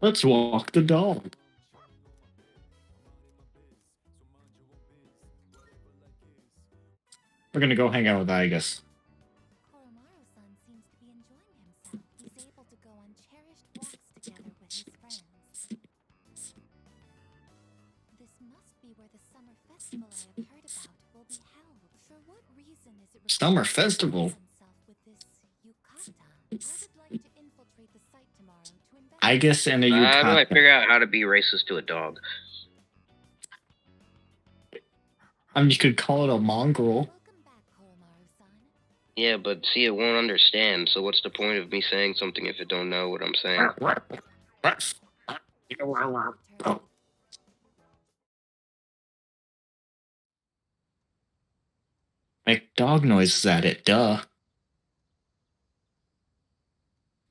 Let's walk the dog. We're gonna go hang out with Igus. Koromaru-san seems to be enjoying himself. He's able to go on cherished walks together with his friends. This must be where the summer festival I have heard about will be held. For what reason is it Summer required to festival? disguise himself with this yukata? I would like to infiltrate the site tomorrow to Igus investigate. and a How do I yukata. figure out how to be racist to a dog? You could call it a mongrel. Welcome back, Koromaru-san. Yeah, but see, it won't understand. So what's the point of me saying something if it don't know what I'm saying? Make dog noises at it, duh.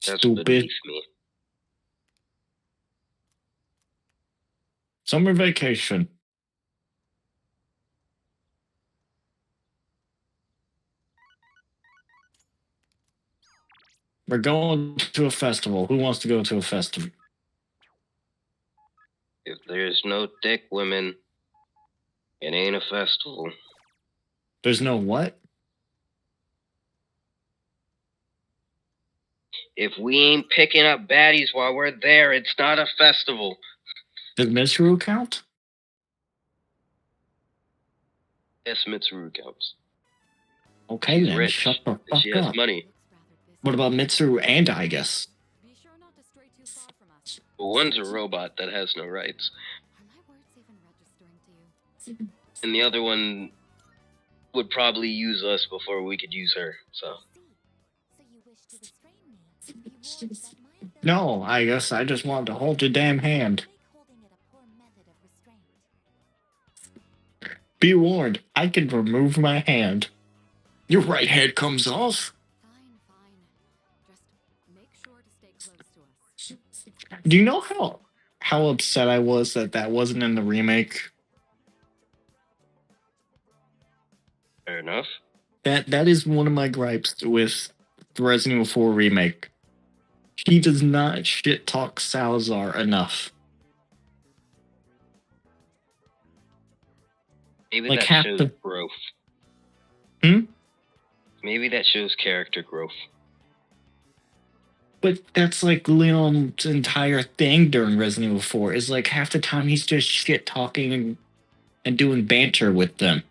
That's Stupid. beneath me. Summer vacation. We're going to a festival. Who wants to go to a festival? If there's no thick women, it ain't a festival. There's no what? If we ain't picking up baddies while we're there, it's not a festival. Does Mitsuru count? Yes, Mitsuru counts. Okay She's then, rich. shut the fuck She has up. money. What about Mitsuru and Igus? Be sure not to stray too far from us. But one's a robot that has no rights, Are my words even registering to you? and the other one would probably use us before we could use her. So So you wish to restrain me. Be warned that my ability No, Igus, I just wanted to hold your damn hand. make holding it a poor method of restraint. Be warned, I can remove my hand. Your right hand comes off. Fine, fine. Just make sure to stay close to us. Do you know how upset I was that wasn't in the remake? fair enough. That is one of my gripes with the Resident Evil 4 remake. He does not shit talk Salazar enough. Maybe Like that half shows the- growth. Hmm? Maybe that shows character growth. But that's like Leon's entire thing during Resident Evil 4 is like half the time he's just shit talking and doing banter with them.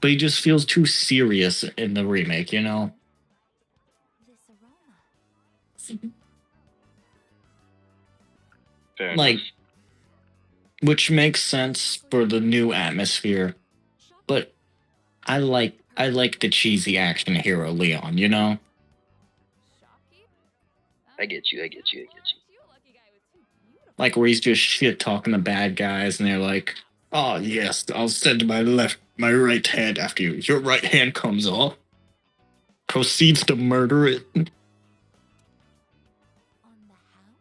But he just feels too serious in the remake, you know? This aroma. Fair Like, enough. which makes sense for the new atmosphere. But I like the cheesy action hero Leon, you know? I get you. Like where he's just shit talking the bad guys and they're like, oh yes, I'll send my right hand after you. Your right hand comes off. Proceeds to murder it. On the house?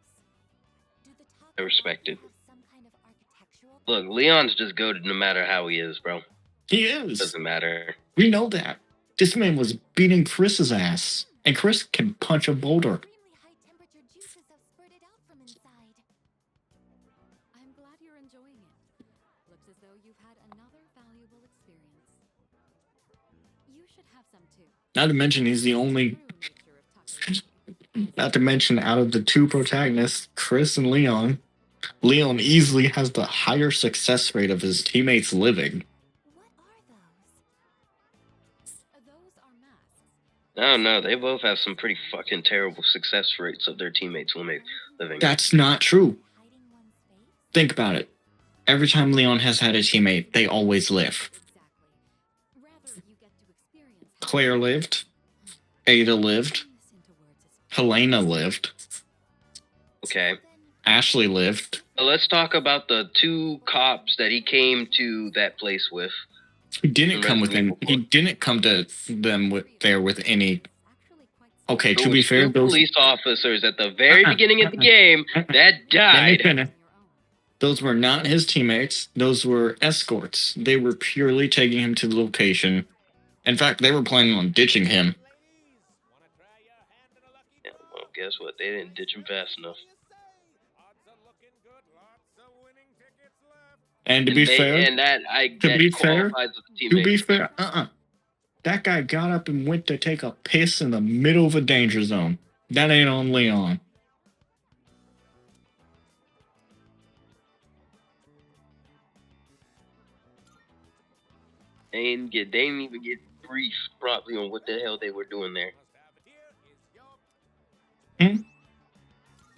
Do the I respect it. have some kind of architectural Look, Leon's just goated no matter how he is, bro. He is. Doesn't matter. We know that. This man was beating Chris's ass. And Chris can punch a boulder. extremely high temperature juices have spurted out from inside. I'm glad you're enjoying it. Looks as though you've had another valuable experience. You should have some too. Not to mention he's the only True mixture of toxicity. not to mention out of the two protagonists, Chris and Leon easily has the higher success rate of his teammates living. What are those? Those are masks. I don't know. They both have some pretty fucking terrible success rates of their teammates living. That's not true. Hiding one's face? Think about it. Every time Leon has had a teammate, they always live. Exactly. Rather, you get to experience Claire lived. Ada lived. Turn this into words is Helena lived. Okay. Ashley lived. Let's talk about the two cops that he came to that place with. He didn't come with Resident him. Evil He didn't come to them with any. actually quite Okay, There to be was fair, two those police officers at the very Uh-uh, beginning of the uh-uh. game that Let me died. finish. on your own. Those were not his teammates. Those were escorts. They were purely taking him to the location. In fact, they were planning on ditching him. Yeah, well, guess what? They didn't ditch him fast enough. And to be fair, and that be fair, qualifies as a to be teammate. fair, that guy got up and went to take a piss in the middle of a danger zone. That ain't on Leon. They didn't even get briefed properly on what the hell they were doing there. Hmm?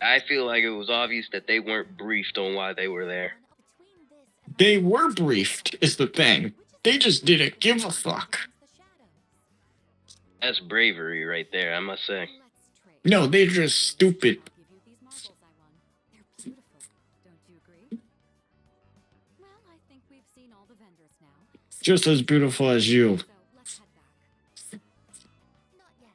I feel like it was obvious that they weren't briefed on why they were there. They were briefed, is the thing. They just didn't give a fuck. That's bravery right there, I must say. Let's trade. No, they're just stupid. I'll give you these marbles I won. They're beautiful. Don't you agree? Well, I think we've seen all the vendors now. Just as beautiful as you. So let's head back. Not yet.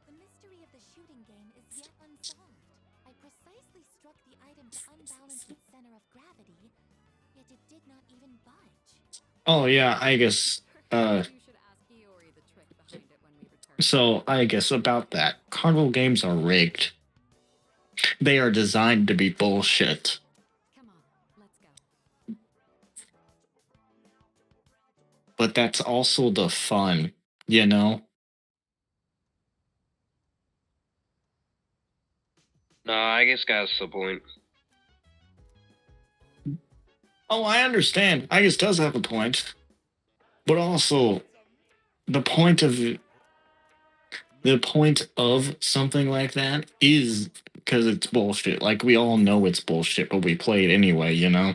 The mystery of the shooting game is yet unsolved. I precisely struck the item to unbalance its center of gravity, yet it did not even budge. Oh yeah, I guess. You should ask Iori the trick behind it when we return. So I guess about that, carnival games are rigged. They are designed to be bullshit. Come on, let's go. But that's also the fun, you know? No, I guess that's the point. Oh, I understand. I guess does have a point. But also, the point of something like that is because it's bullshit. Like, we all know it's bullshit, but we play it anyway, you know?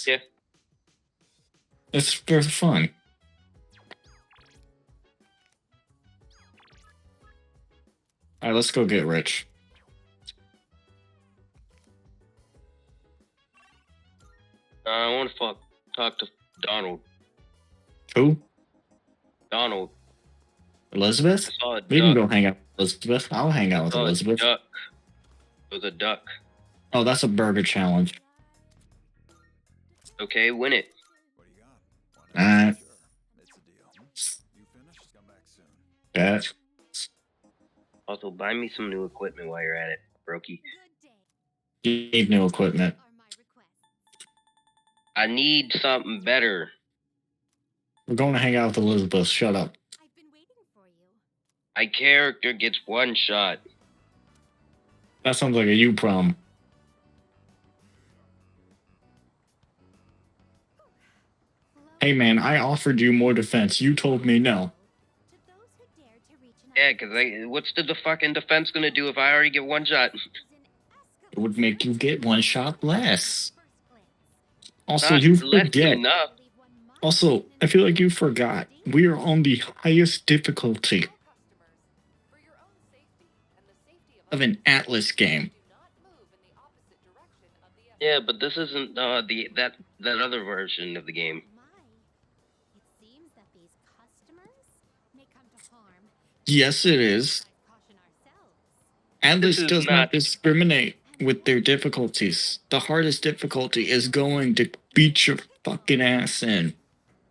Yeah. It's for fun. Alright, let's go get rich. I want to talk to Donald. Who? Donald. Elizabeth? I saw a We can duck. go hang out with Elizabeth. I'll hang out with I saw Elizabeth. a duck. It was a duck. Oh, that's a burger challenge. Okay, win it. What do you got? Alright. Sure. It's a deal. You finished? Come back soon. That. Also, buy me some new equipment while you're at it, Brokey. Good day. You need new equipment. Are my requests. I need something better. We're going to hang out with Elizabeth. Shut up. I've been waiting for you. My character gets one shot. That sounds like a you problem. Hey man, I offered you more defense. You told me no. To those who dare to reach an Yeah, because what's the fucking defense gonna do if I already get one shot? It would make you get one shot less. Also, Not you less than forget. enough. Also, I feel like you forgot. We are on the highest difficulty For your own safety and the safety of an Atlas game. do not move in the opposite direction of the Yeah, but this isn't that other version of the game. My, it seems that these customers may come to harm. Yes, it is. Caution ourselves. Atlas is does not- not discriminate with their difficulties. The hardest difficulty is going to beat your fucking ass in.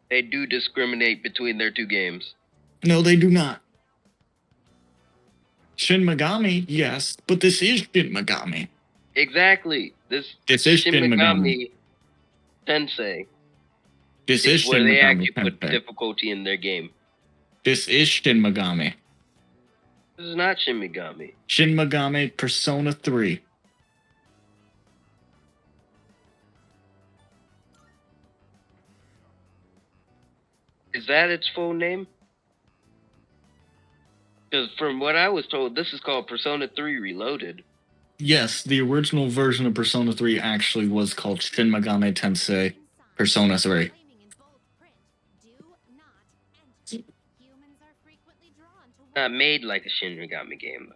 They do discriminate between their two games. No, they do not. Shin Megami, yes, but this is Shin Megami. Exactly. This This is Shin Shin Megami. Megami Tensei This is is where Shin they Megami actually put Tensei. difficulty in their game. This is Shin Megami. This is not Shin Megami. Shin Megami Persona 3. Is that its full name? Because from what I was told, this is called Persona 3 Reloaded. Yes, the original version of Persona 3 actually was called Shin Megami Tensei Persona 3. Claiming in bold print, do not enter. Humans are frequently drawn to Not made like a Shin Megami game.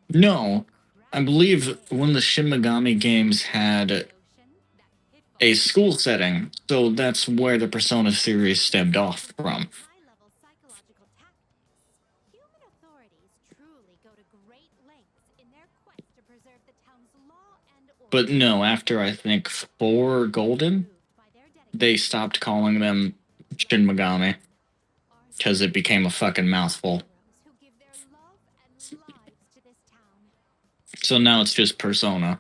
No, I believe one of the Shin Megami games had notion that a school setting, so that's where the Persona series stemmed off from. high-level psychological tactics. Human authorities truly go to great lengths in their quest to preserve the town's law and order. But no, after I think 4 Golden, Moved by their dedication, they stopped calling them Shin Megami because it became a fucking mouthful. who give their love and lives to this town. So now it's just Persona.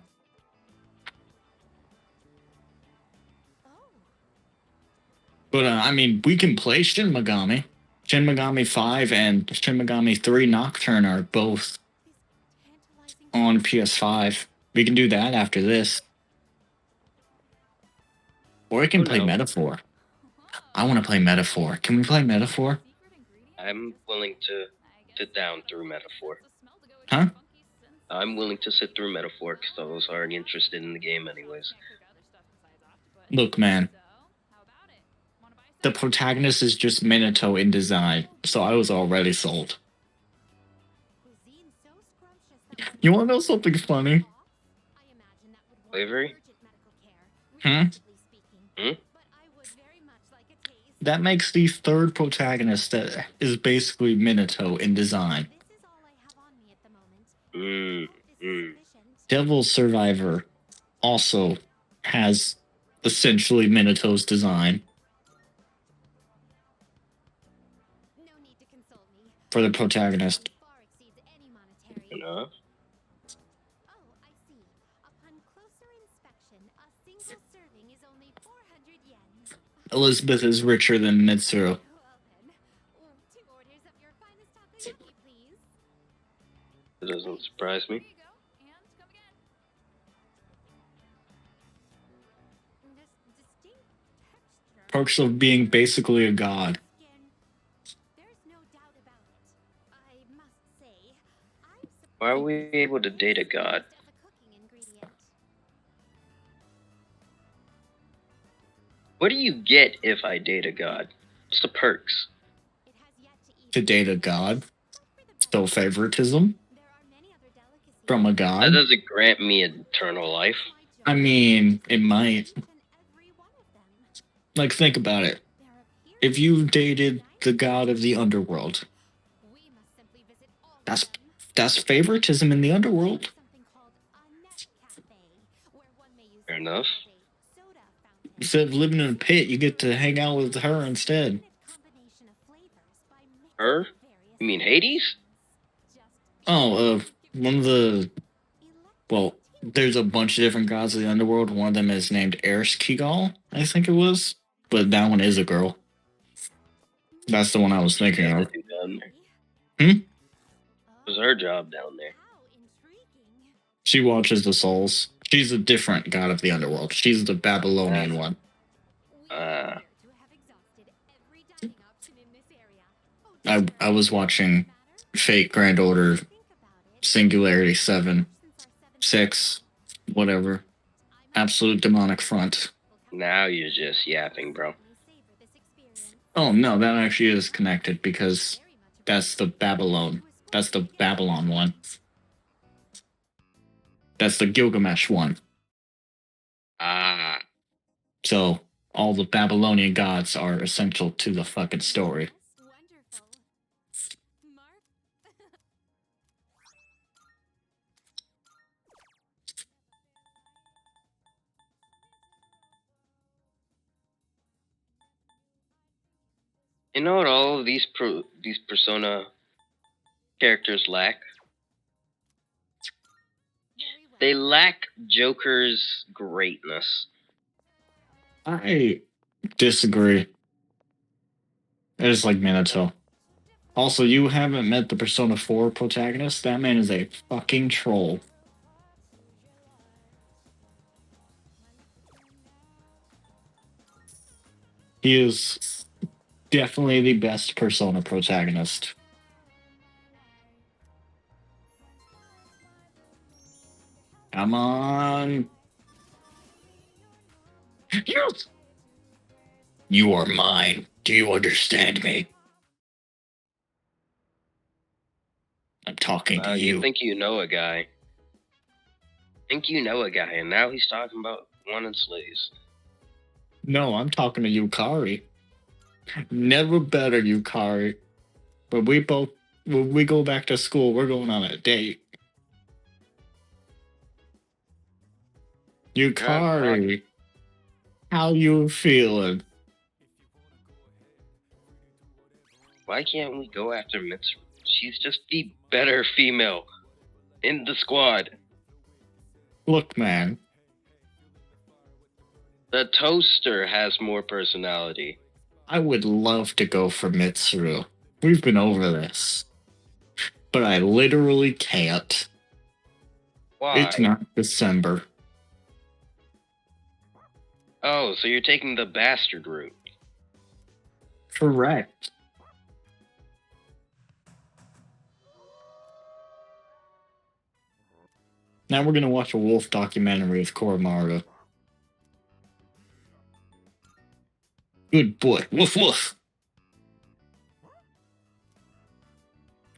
But I mean, we can play Shin Megami. Shin Megami 5 and Shin Megami 3 Nocturne are both This tantalizing on PS5. We can do that after this. Or we can Oh, play no. Metaphor. I want to play Metaphor. Can we play Metaphor? I'm willing to sit down through Metaphor. Huh? I'm willing to sit through Metaphor because I was already interested in the game anyways. Look, man. The protagonist is just Minato in design, so I was already sold. cuisine so scrumptious that one You want to know something funny? I imagine that would warrant Slavery? urgent medical care, Hmm? realistically speaking. Hmm? But I would very much like a taste. That makes the third protagonist that is basically Minato in design. This is all I have on me at the moment. Mm, Hope this mm. is sufficient. Devil Survivor also has essentially Minato's design No need to console me. for the protagonist. Far exceeds any monetary. Enough. Oh, I see. Upon closer inspection, a single serving is only 400 yen. Elizabeth is richer than Mitsuru. Well then, 2 orders of your finest takoyaki, please. It doesn't surprise me. This distinct texture. Perks of being basically a god. Skin. There's no doubt about it. I must say, I'm Why are we able to date a god? surprised as a cooking ingredient. What do you get if I date a god? What's the perks? It has yet to eat. To date a god, Hope for the still best. favoritism There are many other delicacies. from a That god. doesn't grant me eternal life. I mean, it might. Than every one of them. Like, think about it. There appears If you dated the god of the underworld, we must simply visit all of That's- them. that's favoritism in the underworld. Something called a net cafe, where one may use Fair enough. soda fountain. Instead of living in a pit, you get to hang out with her instead. Combination of flavors by mixing Her? various You mean Hades? Just Oh, one of the. elect Well, there's a bunch of different gods of the underworld. One of them is named Eris Kigal, I think it was. But that one is a girl. That's the one I was thinking Yeah, of. that dude down there. Hmm? It was her job down there. How intriguing. She watches the souls. She's a different god of the underworld. She's the Babylonian one. We Ah. appear to have exhausted every dining option in this area. Oh, I was watching matter? Fate Grand Order Think about it. Singularity 7, Since our 6, whatever. Absolute Demonic Front. Now you're just yapping, bro. Oh no, that actually is connected because that's the Babylon. That's the Babylon one. That's the Gilgamesh one. Ah. So all the Babylonian gods are essential to the fucking story. Wonderful. Mark? You know what all of these Persona characters lack? Very well. They lack Joker's greatness. I disagree. It's like Minato. Also, you haven't met the Persona 4 protagonist. That man is a fucking troll. He is definitely the best Persona protagonist. Come on. Yes! You are mine. Do you understand me? I'm talking to You you. think you know a guy. Think you know a guy, and now he's talking about wanting slaves. No, I'm talking to Yukari. Never better, Yukari. But when we go back to school, we're going on a date. Yukari, how you feeling? Why can't we go after Mitsuru? She's just the better female in the squad. Look, man. The toaster has more personality. I would love to go for Mitsuru. We've been over this. But I literally can't. Why? It's not December. Oh, so you're taking the bastard route. Correct. Now we're gonna watch a wolf documentary of Koromaru. Good boy. Woof woof.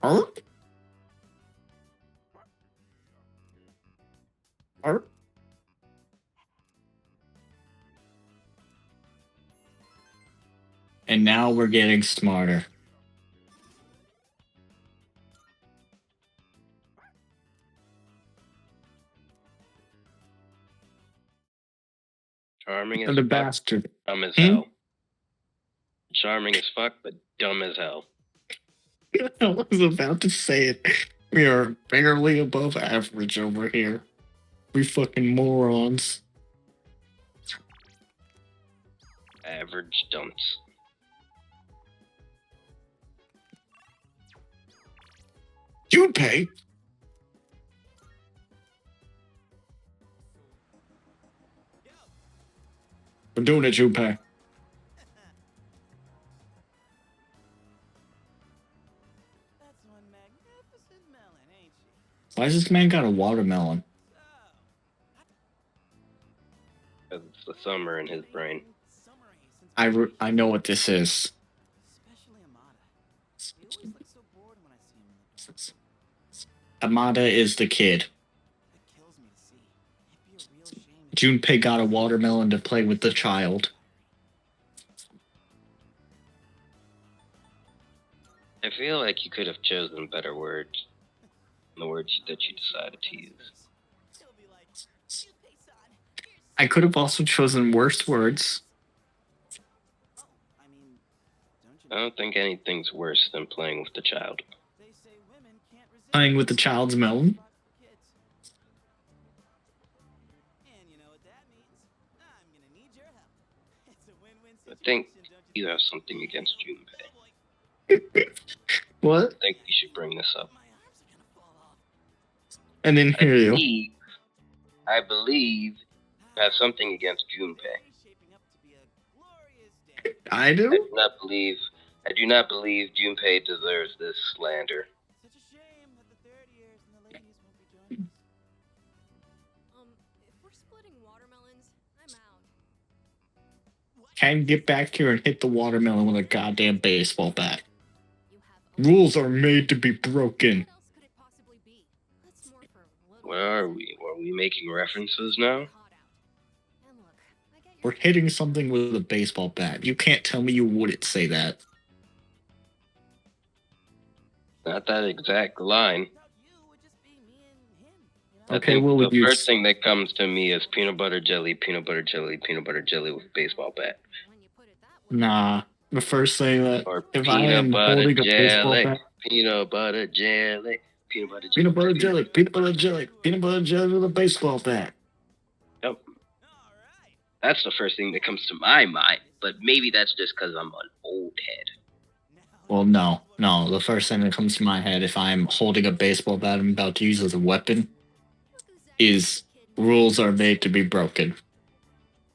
Arp? Arp? And now we're getting smarter. Charming as The fuck, bastard. dumb as Hmm? hell. Charming as fuck, but dumb as hell. I was about to say it. We are barely above average over here. We fucking morons. Average dumps. Junpei? We're doing it, Junpei. That's one magnificent melon, ain't she? Why has this man got a watermelon? Because it's the summer in his brain. I know what this is. Especially Amada. He always looks so bored when I see him in the dark. Amada is the kid. That kills me to see. It'd be a real shame if Junpei got a watermelon to play with the child. I feel like you could have chosen better words than the words that you decided to use. He'll be like, "Junpei-san, here's I could have also chosen worse words. oh, I mean, don't you I don't think anything's worse than playing with the child. They say women can't resist Playing with the child's melon. kids. And you know what that means? I'm gonna need your help. It's a win-win I situation. think don't you have something against Junpei. What? I think we should bring this up. My arms are gonna fall off. I didn't hear you. I believe you have something against Junpei. Today's shaping up to be a glorious day. I I do? do not believe Junpei deserves this slander. Such a shame that the third years and the ladies won't be joining us. If we're splitting watermelons, I'm out. Can get back here and hit the watermelon with a goddamn baseball bat. You have a Rules are made to be broken. What else could it possibly be? Let's more for a little Where are we? Are we making references now? hot out. And look, I get We're your hitting something with a baseball bat. You can't tell me you wouldn't say that. Not that exact line. Without you, it would just be me and him. You know? I Okay, think what would the you first thing that comes to me is peanut butter jelly, peanut butter jelly, peanut butter jelly with a baseball bat. when you put it that way. Nah. The first thing that Or if I am peanut butter holding a baseball jelly, bat, peanut butter jelly, peanut butter jelly. peanut butter jelly, peanut butter jelly, peanut butter jelly with a baseball bat. Yep. All right. That's the first thing that comes to my mind, but maybe that's just because I'm an old head. Now Well, no. The first thing that comes to my head if I'm holding a baseball bat I'm about to use as a weapon Look who's that is kid. rules are made to be broken.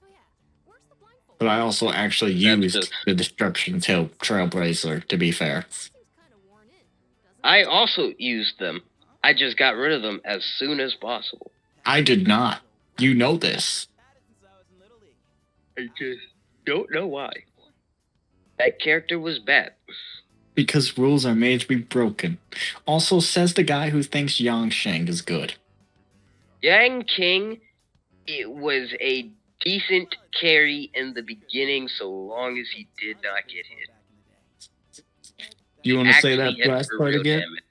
Oh yeah, where's the blindfold? But I also actually That's used just- the Destruction Tail Trailblazer, to be fair. Seems kind of worn in, doesn't I it? also used them. I just got rid of them as soon as possible. I did not. You know this. had it since I was in Little League. I just don't know why. That character was bad. Because rules are made to be broken. Also, says the guy who thinks Yangsheng is good. Yang King, it was a decent carry in the beginning so long as he did not get hit. Back in the day. You want to say Actually that hit last for part real again? damage.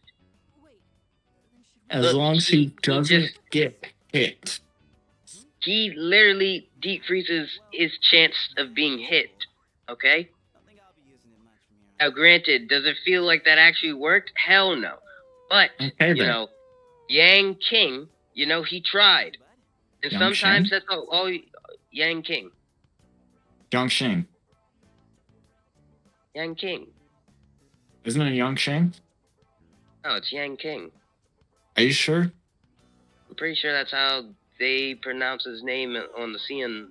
Wait, then should we? As Look, long as he he doesn't just- get hit. He literally deep freezes his chance of being hit. Okay? Don't think I'll be using it much from here. Now, granted, does it feel like that actually worked? Hell no. But, Okay, you then. know, Yang King, he tried. And Yang sometimes Sheng? that's all Yang King. Yangsheng. Yang King. Isn't it Yang Sheng? No, it's Yang King. Are you sure? I'm pretty sure that's how they pronounce his name on the CN You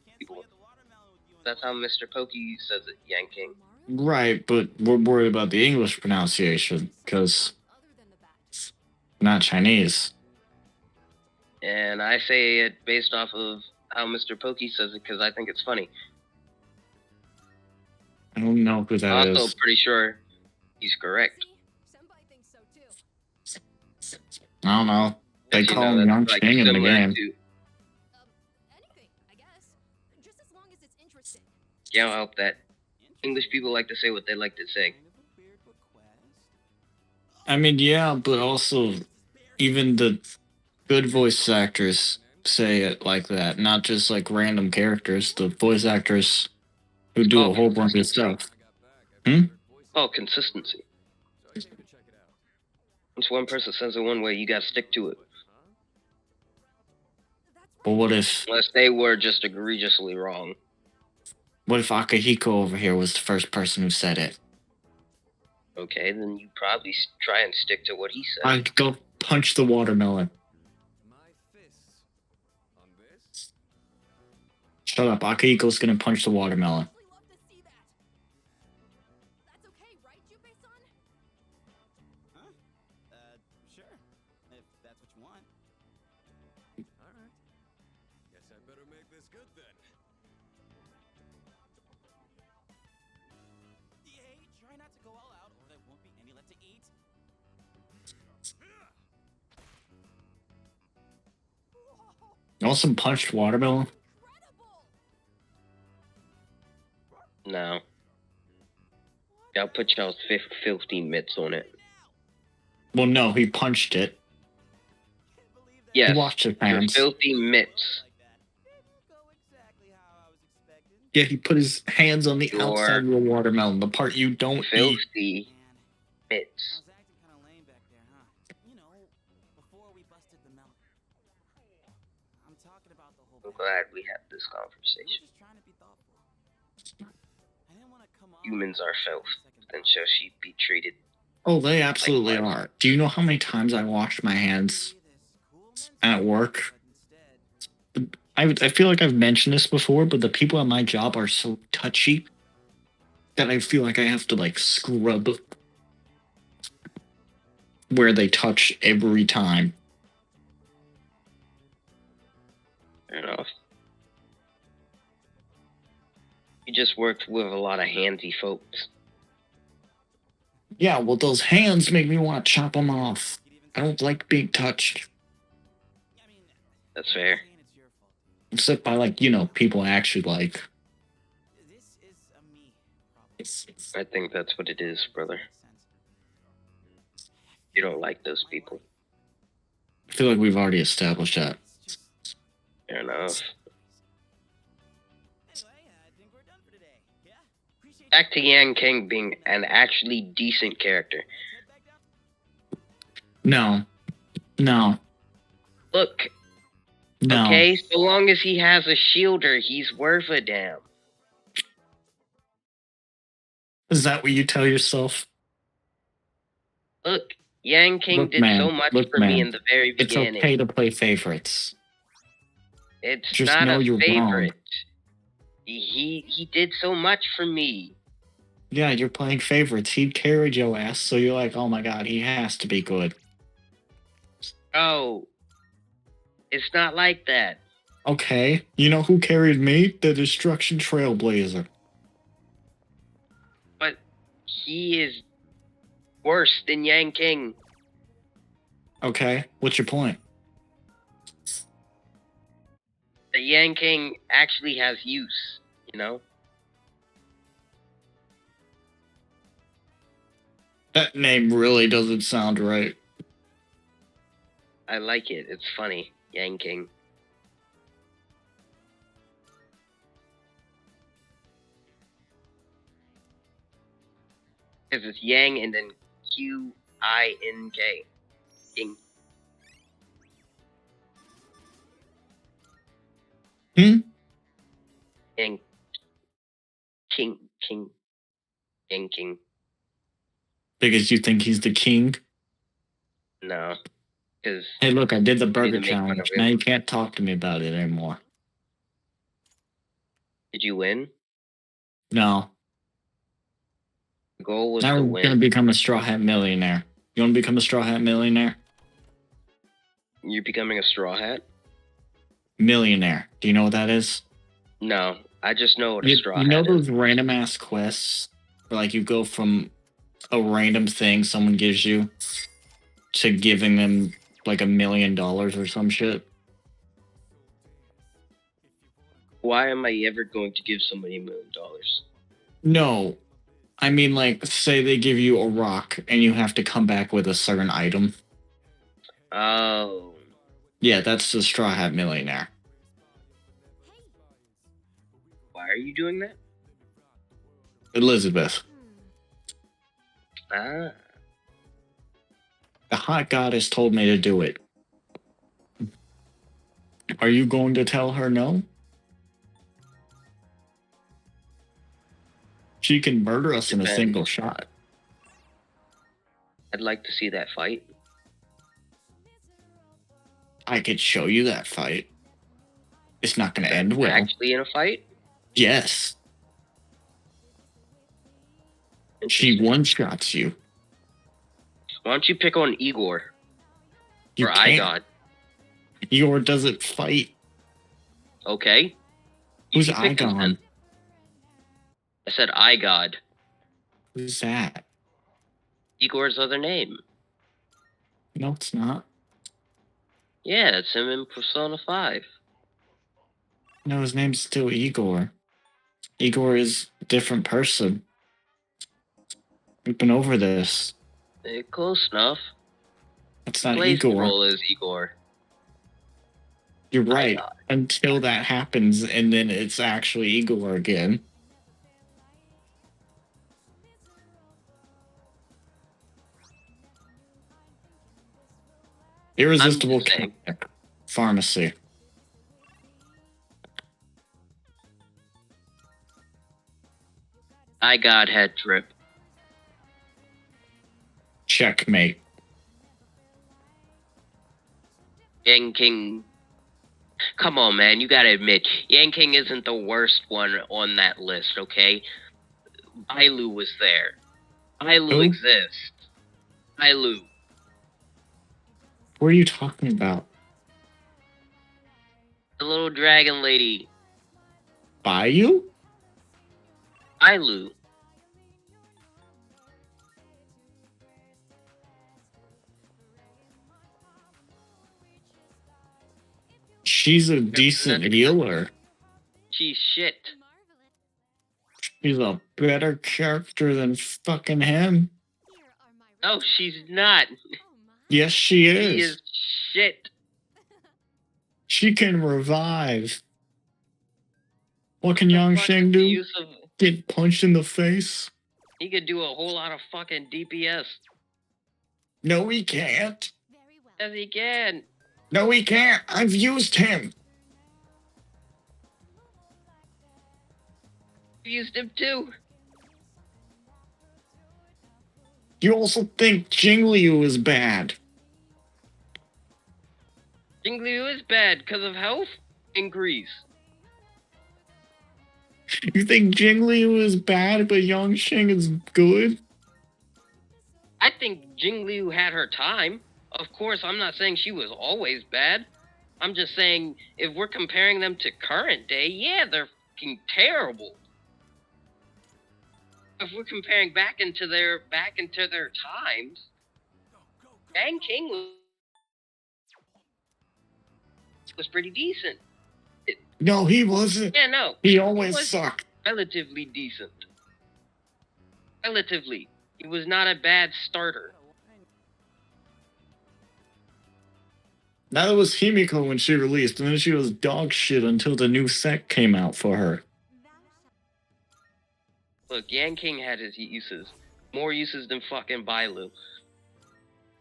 can't people. forget the watermelon with you and That's how Mr. Pokey says it, Yang King. Right, but we're worried about the English pronunciation because Other than the bat. not Chinese. And I say it based off of how Mr. Pokey says it because I think it's funny. I don't know who that Also, is. pretty sure he's correct. See? Senpai thinks so too. I don't know. They Because, call him Yang that's, Sheng in the similar game. to Anything, I guess. Just as long as it's interesting. can't help that. English people like to say what they like to say. kind of a weird request. I mean, yeah, but also even the good voice actors say it like that, not just like random characters. The voice actors who do Oh, a whole bunch of consistency. stuff. Hmm? Oh, consistency. Once one person says it one way, you gotta stick to it. But what if Unless they were just egregiously wrong. Akihiko over here was the first person who said it? Okay, then you probably try and stick to what he said. I'd go punch the watermelon. Shut up. Akihiko's gonna punch the watermelon. Really love to see that. That's okay, right, Junpei-san? Huh? Sure. If that's what you want. Alright. Guess I better make this good then. Hey, try not to go all out or there won't be any left to eat. You want some punched watermelon? Incredible! No. I'll put y'all's filthy mitts on it. Well, no, he punched it. Can't believe that. Yes, He washed his your hands. filthy mitts. Like that. Didn't go exactly how I was expecting. Yeah, he put his hands on the Your outside of the watermelon, the part you don't eat. Filthy Man, mitts. I was acting kind of lame back there, huh? You know, before we busted the melon. I'm talking about the whole I'm batch. glad we had this We were conversation. just trying to be thoughtful. I didn't want to come off Humans are like filth, second then thought. so she be treated. Oh, they absolutely Likewise. are. Do you know how many times I washed my hands at work? I feel like I've mentioned this before, but the people at my job are so touchy that I feel like I have to like scrub where they touch every time. Fair enough. You just worked with a lot of handsy folks. Yeah, well, those hands make me want to chop them off. I don't like being touched, That's fair. except by like, you know, people I actually like. This is a me problem. I think that's what it is, brother. You don't like those people. I feel like we've already established that. Fair enough. Anyway, I think we're done for today. Yeah? Appreciate Back to Yang King being an actually decent character. Let's head back down. No. Look, No. okay, so long as he has a shielder, he's worth a damn. Is that what you tell yourself? Look, Yang King Look, did man, so much look, for me man. in the very It's beginning. okay to play favorites. It's Just not know a you're favorite. wrong. He did so much for me. Yeah, you're playing favorites. He carried your ass, so you're like, oh my god, he has to be good. Oh, it's not like that. Okay, you know who carried me? The Destruction Trailblazer. But he is worse than Yang King. Okay, what's your point? The Yang King actually has use, you know? That name really doesn't sound right. I like it. It's funny. Yang King. Because it's Yang and then Q-I-N-K. King. Hmm? And King. Yang King. Because you think he's the king? No. Because Hey, look, I did the to burger make fun of challenge. him. Now you can't talk to me about it anymore. did you win? No. The goal was Now to we're gonna win. become a straw hat millionaire. You wanna become a straw hat millionaire? You're becoming a straw hat? Millionaire. Do you know what that is? No. I just know what a You, straw you know hat is. those random ass quests where like you go from a random thing someone gives you to giving them like $1 million or some shit? Why am I ever going to give somebody $1 million? No. I mean, like, say they give you a rock and you have to come back with a certain item. Oh. Yeah, that's the straw hat millionaire. Why are you doing that? Elizabeth, Ah. the hot goddess told me to do it. Are you going to tell her no? She can murder us in a Depends. single shot. I'd like to see that fight. I could show you that fight. It's not going to end well. Actually in a fight? Yes. She one-shots you. Why don't you pick on Igor? You or can't. iGod? Igor doesn't fight. Okay. Who's Easy pickings, Igon? then. I said iGod. Who's that? Igor's other name. No, it's not. Yeah, that's him in Persona 5. No, his name's still Igor. Igor is a different person. We've been over this. Close enough. That's not Plays the Igor. role as Igor. You're right. iGod. Until that happens, and then it's actually Igor again. Irresistible just saying. Chemic. Pharmacy. iGod had drip. Checkmate. Yang King. Come on, man. You gotta admit, Yang King isn't the worst one on that list, okay? Bailu was there. Bailu Who? exists. Bailu. What are you talking about? The little dragon lady. Bayou? Bailu. She's a decent healer. She's shit. She's a better character than fucking him. No, she's not. Yes, she She is. is shit. She can revive. What can The Yang fuck Sheng is the do? use of- Get punched in the face? He could do a whole lot of fucking DPS. No, he can't. Very well. Yes, he can. No, he can't. I've used him. You used him too. You also think Jingliu is bad. Jingliu is bad because of health increase. You think Jingliu is bad, but Yangsheng is good? I think Jingliu had her time. Of course, I'm not saying she was always bad. I'm just saying if we're comparing them to current day, yeah, they're fucking terrible. If we're comparing back into their times, Yang King was pretty decent. No, he wasn't. Yeah, no, He always was- sucked. relatively decent. Relatively, he was not a bad starter. That was Himiko when she released, and then she was dog shit until the new set came out for her. Look, Yang King had his uses. More uses than fucking Bailu.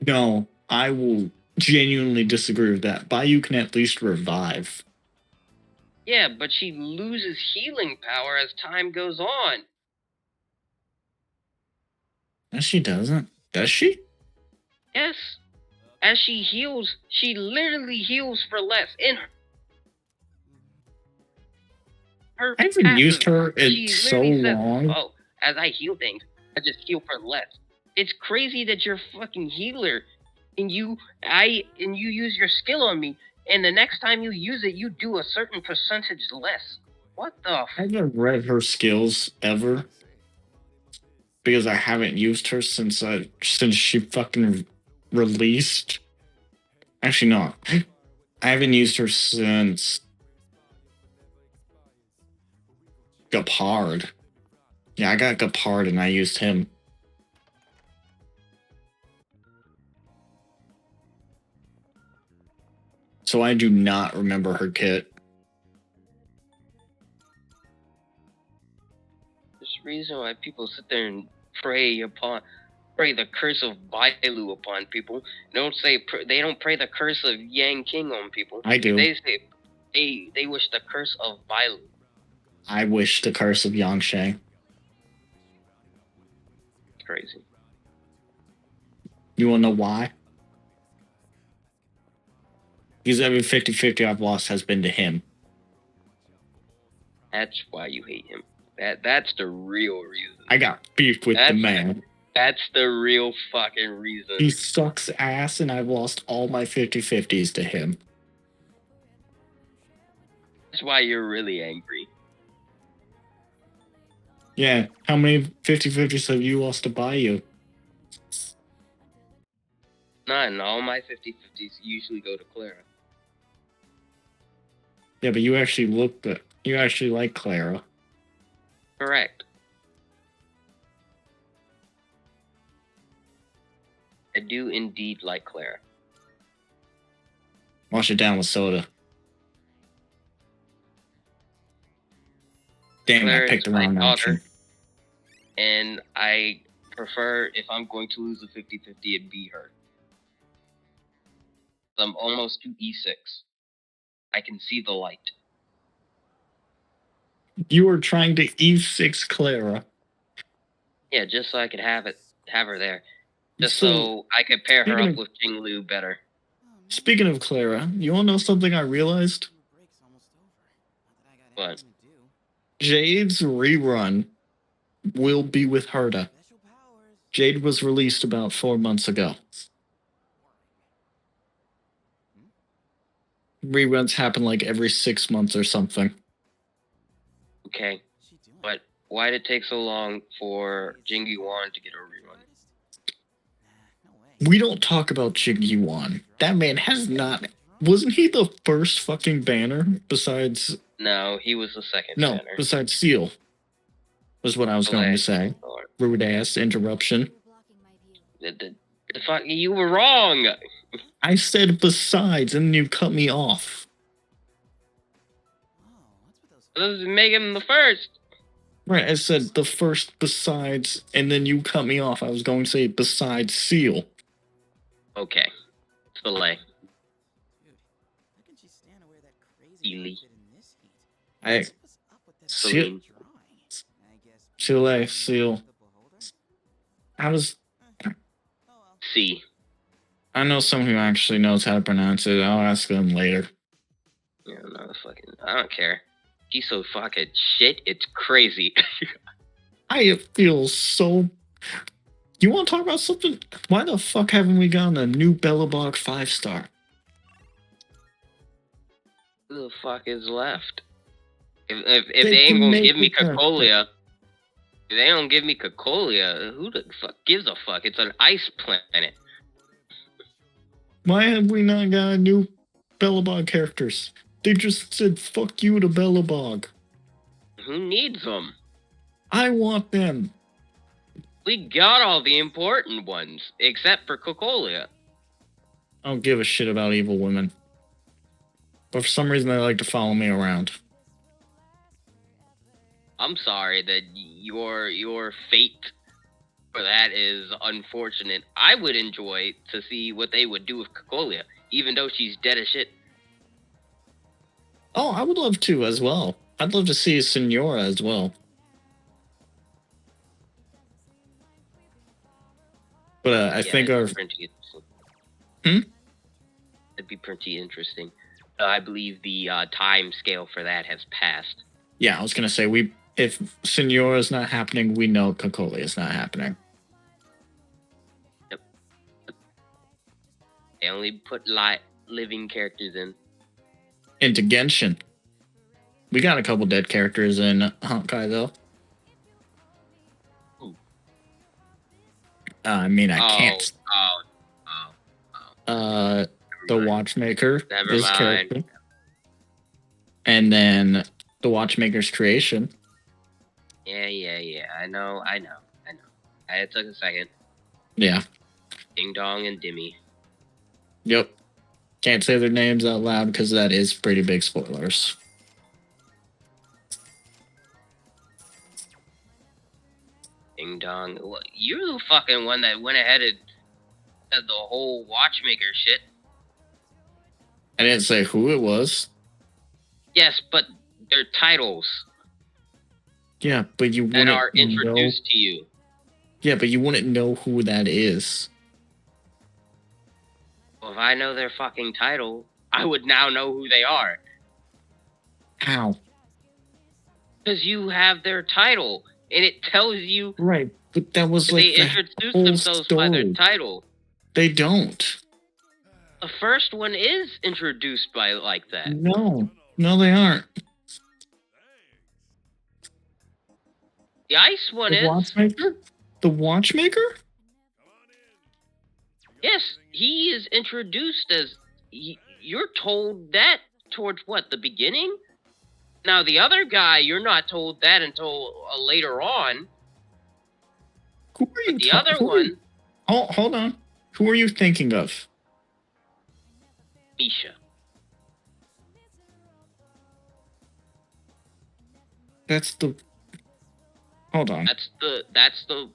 No, I will genuinely disagree with that. Bayou can at least revive. Yeah, but she loses healing power as time goes on. No, she doesn't. Does she? Yes. As she heals, she literally heals for less. In her I haven't passive, used her in she so literally says, long. "Oh, as I heal things, I just heal for less." It's crazy that you're a fucking healer, and you use your skill on me, and the next time you use it, you do a certain percentage less. What the? I haven't read her skills ever because I haven't used her since she fucking released. Actually, no. I haven't used her since Gapard. Yeah, I got Gapard and I used him. So I do not remember her kit. There's a reason why people sit there and pray the curse of Bailu upon people. They don't pray the curse of Yang King on people. I do. They say they wish the curse of Bailu. I wish the curse of Yangsheng. Crazy. You want to know why? Because every 50-50 I've lost has been to him. That's why you hate him. That's the real reason. I got beef with the man. That's the real fucking reason. He sucks ass and I've lost all my 50-50s to him. That's why you're really angry. Yeah, how many 50-50s have you lost to Bayou? None. All my 50-50s usually go to Clara. Yeah, but you actually like Clara. Correct. I do indeed like Clara. Wash it down with soda. Damn, Clara I picked the is my wrong daughter, option. and I prefer, if I'm going to lose a 50-50, it'd be her. I'm almost to E6. I can see the light. You were trying to E6 Clara. Yeah, just so I could have her there. Just so I could pair her up with Jinglu better. Speaking of Clara, you want to know something I realized? What? Jade's rerun will be with Herta. Jade was released about 4 months ago. Reruns happen like every 6 months or something. Okay, but why did it take so long for Jing Yuan to get a rerun? We don't talk about Jing Yuan. That man has not... Wasn't he the first fucking banner besides... No, he was the second No, banner. besides Seal. Was what I was going to say. Rude ass interruption. The fuck, you were wrong! I said besides, and you cut me off. Doesn't make him the first. Right, I said the first besides, and then you cut me off. I was going to say besides Seal. Okay. Filet. Ely. Seal. Seal. How does... C. I know someone who actually knows how to pronounce it. I'll ask them later. Yeah, no, I don't care. He's so fucking shit, it's crazy. I feel so... You want to talk about something? Why the fuck haven't we gotten a new Belobog 5-star? Who the fuck is left? If they ain't gonna give me Cocolia, if they don't give me Cocolia, who the fuck gives a fuck? It's an ice planet. Why have we not got new Belobog characters? They just said fuck you to Belobog. Who needs them? I want them. We got all the important ones, except for Cocolia. I don't give a shit about evil women. But for some reason they like to follow me around. I'm sorry that your fate for that is unfortunate. I would enjoy to see what they would do with Cocolia, even though she's dead as shit. Oh, I would love to as well. I'd love to see Senora as well. But I think our it'd be pretty interesting. Hmm? It'd be pretty interesting. I believe the time scale for that has passed. yeah, I was gonna say if Senora is not happening, we know Kokoli is not happening. They only put living characters in. Into Genshin, we got a couple dead characters in Honkai though. Who? I mean, I can't. Oh. The Watchmaker, Never this mind. character, and then the Watchmaker's creation. Yeah. I know. It took a second. Yeah. Ding Dong and Dimmy. Yep. Can't say their names out loud because that is pretty big spoilers. Ding Dong. Well, you're the fucking one that went ahead and said the whole Watchmaker shit. I didn't say who it was. Yes, but their titles Yeah, but you that wouldn't are introduced to you. Yeah, but you wouldn't know who that is. Well, if I know their fucking title, I would now know who they are. How? Because you have their title, and it tells you Right, but that was like they the introduce whole themselves by their story. title. They don't. The first one is introduced by like that. No, they aren't. The ice one The is. Watchmaker? The Watchmaker? Yes, he is introduced as. You're told that towards what, the beginning? Now, the other guy, you're not told that until later on. Who are you? The other one, Hold on. Who are you thinking of? Misha. That's the. Hold on. That's the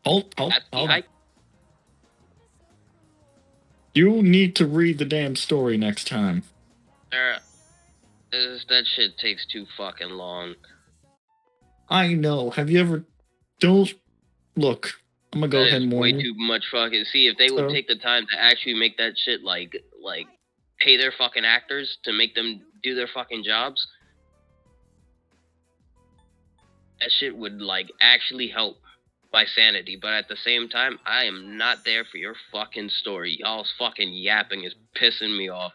Hold that's the on. hype. You need to read the damn story next time. That shit takes too fucking long. I know. Have you ever? Don't look. I'm gonna go That ahead is and warn way you. too much fucking. See, if they would So- take the time to actually make that shit like pay their fucking actors to make them do their fucking jobs, that shit would like actually help my sanity. But at the same time, I am not there for your fucking story. Y'all's fucking yapping is pissing me off.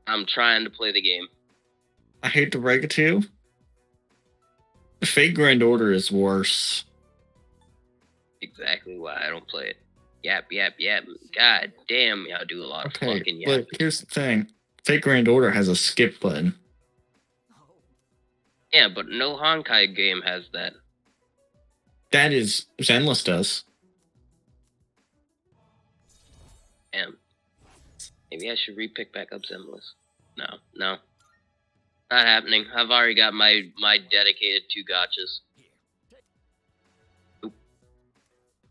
I'm trying to play the game. I hate to break it to you. Fate Grand Order is worse. Exactly why I don't play it. Yap. God damn, y'all do a lot of Okay, fucking yap. but here's the thing. Fate Grand Order has a skip button. Yeah, but no Honkai game has that. That is Zenless does. Damn. Maybe I should re-pick back up Zenless. No. Not happening. I've already got my dedicated 2 gotchas. Oop.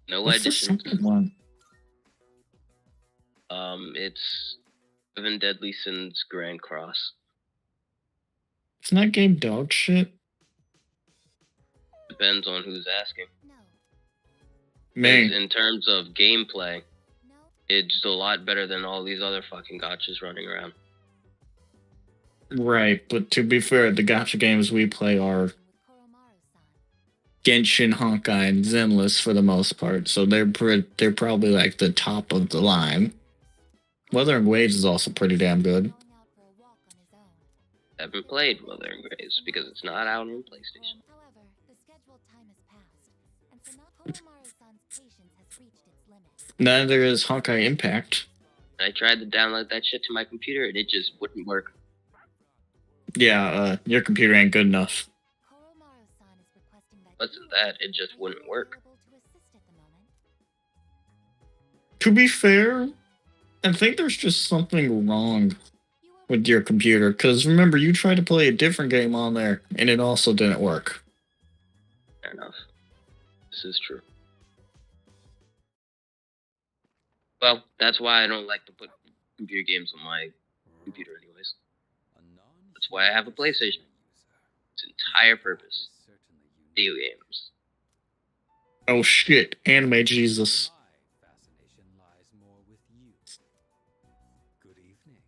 No What's the additions. second one? It's Seven Deadly Sins Grand Cross. Isn't that game dog shit? Depends on who's asking. No. 'Cause Me. in terms of gameplay, No. it's a lot better than all these other fucking gotchas running around. Right, but to be fair, the gacha games we play are With Koromaru-san. Genshin, Honkai, and Zenless for the most part, so they're probably like the top of the line. Wuthering Waves is also pretty damn good. Going out for a walk on his own. Haven't played Wuthering Waves because it's not out on PlayStation. However, the scheduled time has passed, and so now Koromaru-san's patience has reached its limits. Neither is Honkai Impact. I tried to download that shit to my computer and it just wouldn't work. Yeah, your computer ain't good enough. Koromaru-san is requesting that Wasn't you that, it just wouldn't work. available to assist at the moment. To be fair, I think there's just something wrong You are with your computer, because remember, you tried to play a different game on there, and it also didn't work. Fair enough. This is true. Well, that's why I don't like to put computer games on my computer anyways. That's why I have a PlayStation. Its entire purpose. Video games. Oh shit, anime Jesus. My fascination lies more with you. Good evening.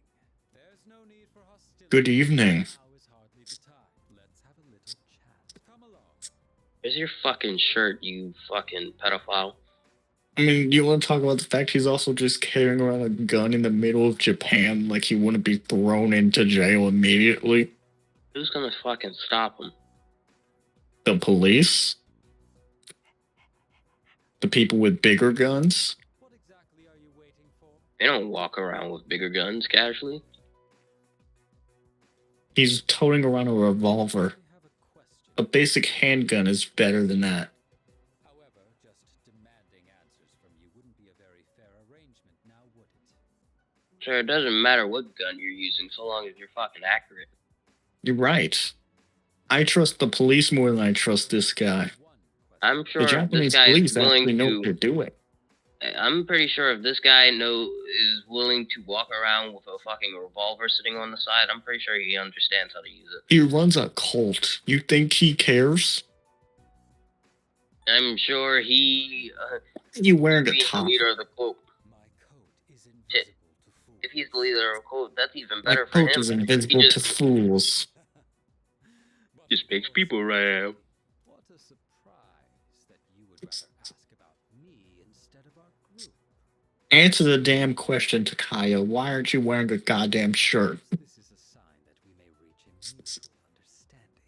There's no need for hostility. Good evening. Now is hardly the time. Let's have a little chat. Come along. Where's your fucking shirt, you fucking pedophile? I mean, you want to talk about the fact he's also just carrying around a gun in the middle of Japan like he wouldn't be thrown into jail immediately? Who's gonna fucking stop him? The police? The people with bigger guns? What exactly are you waiting for? They don't walk around with bigger guns casually. He's toting around a revolver. I have a question. A basic handgun is better than that. However, just demanding answers from you wouldn't be a very fair arrangement, now would it? Sure, it doesn't matter what gun you're using so long as you're fucking accurate. You're right. I trust the police more than I trust this guy. I'm The sure if this Japanese guy is police willing actually know what they're to. doing. I'm pretty sure if this guy is willing to walk around with a fucking revolver sitting on the side, I'm pretty sure he understands how to use it. He runs a cult. You think he cares? I'm sure he. You wearing a Being the top? leader of the cult. My coat is Shit. invisible to fools. If he's the leader of the cult, that's even My better for coat him. is invisible He to fools. just makes people laugh. What a surprise that you would rather ask about me instead of our group. Answer the damn question, Takaya. Why aren't you wearing a goddamn shirt? This is a sign that we may reach a mutual understanding.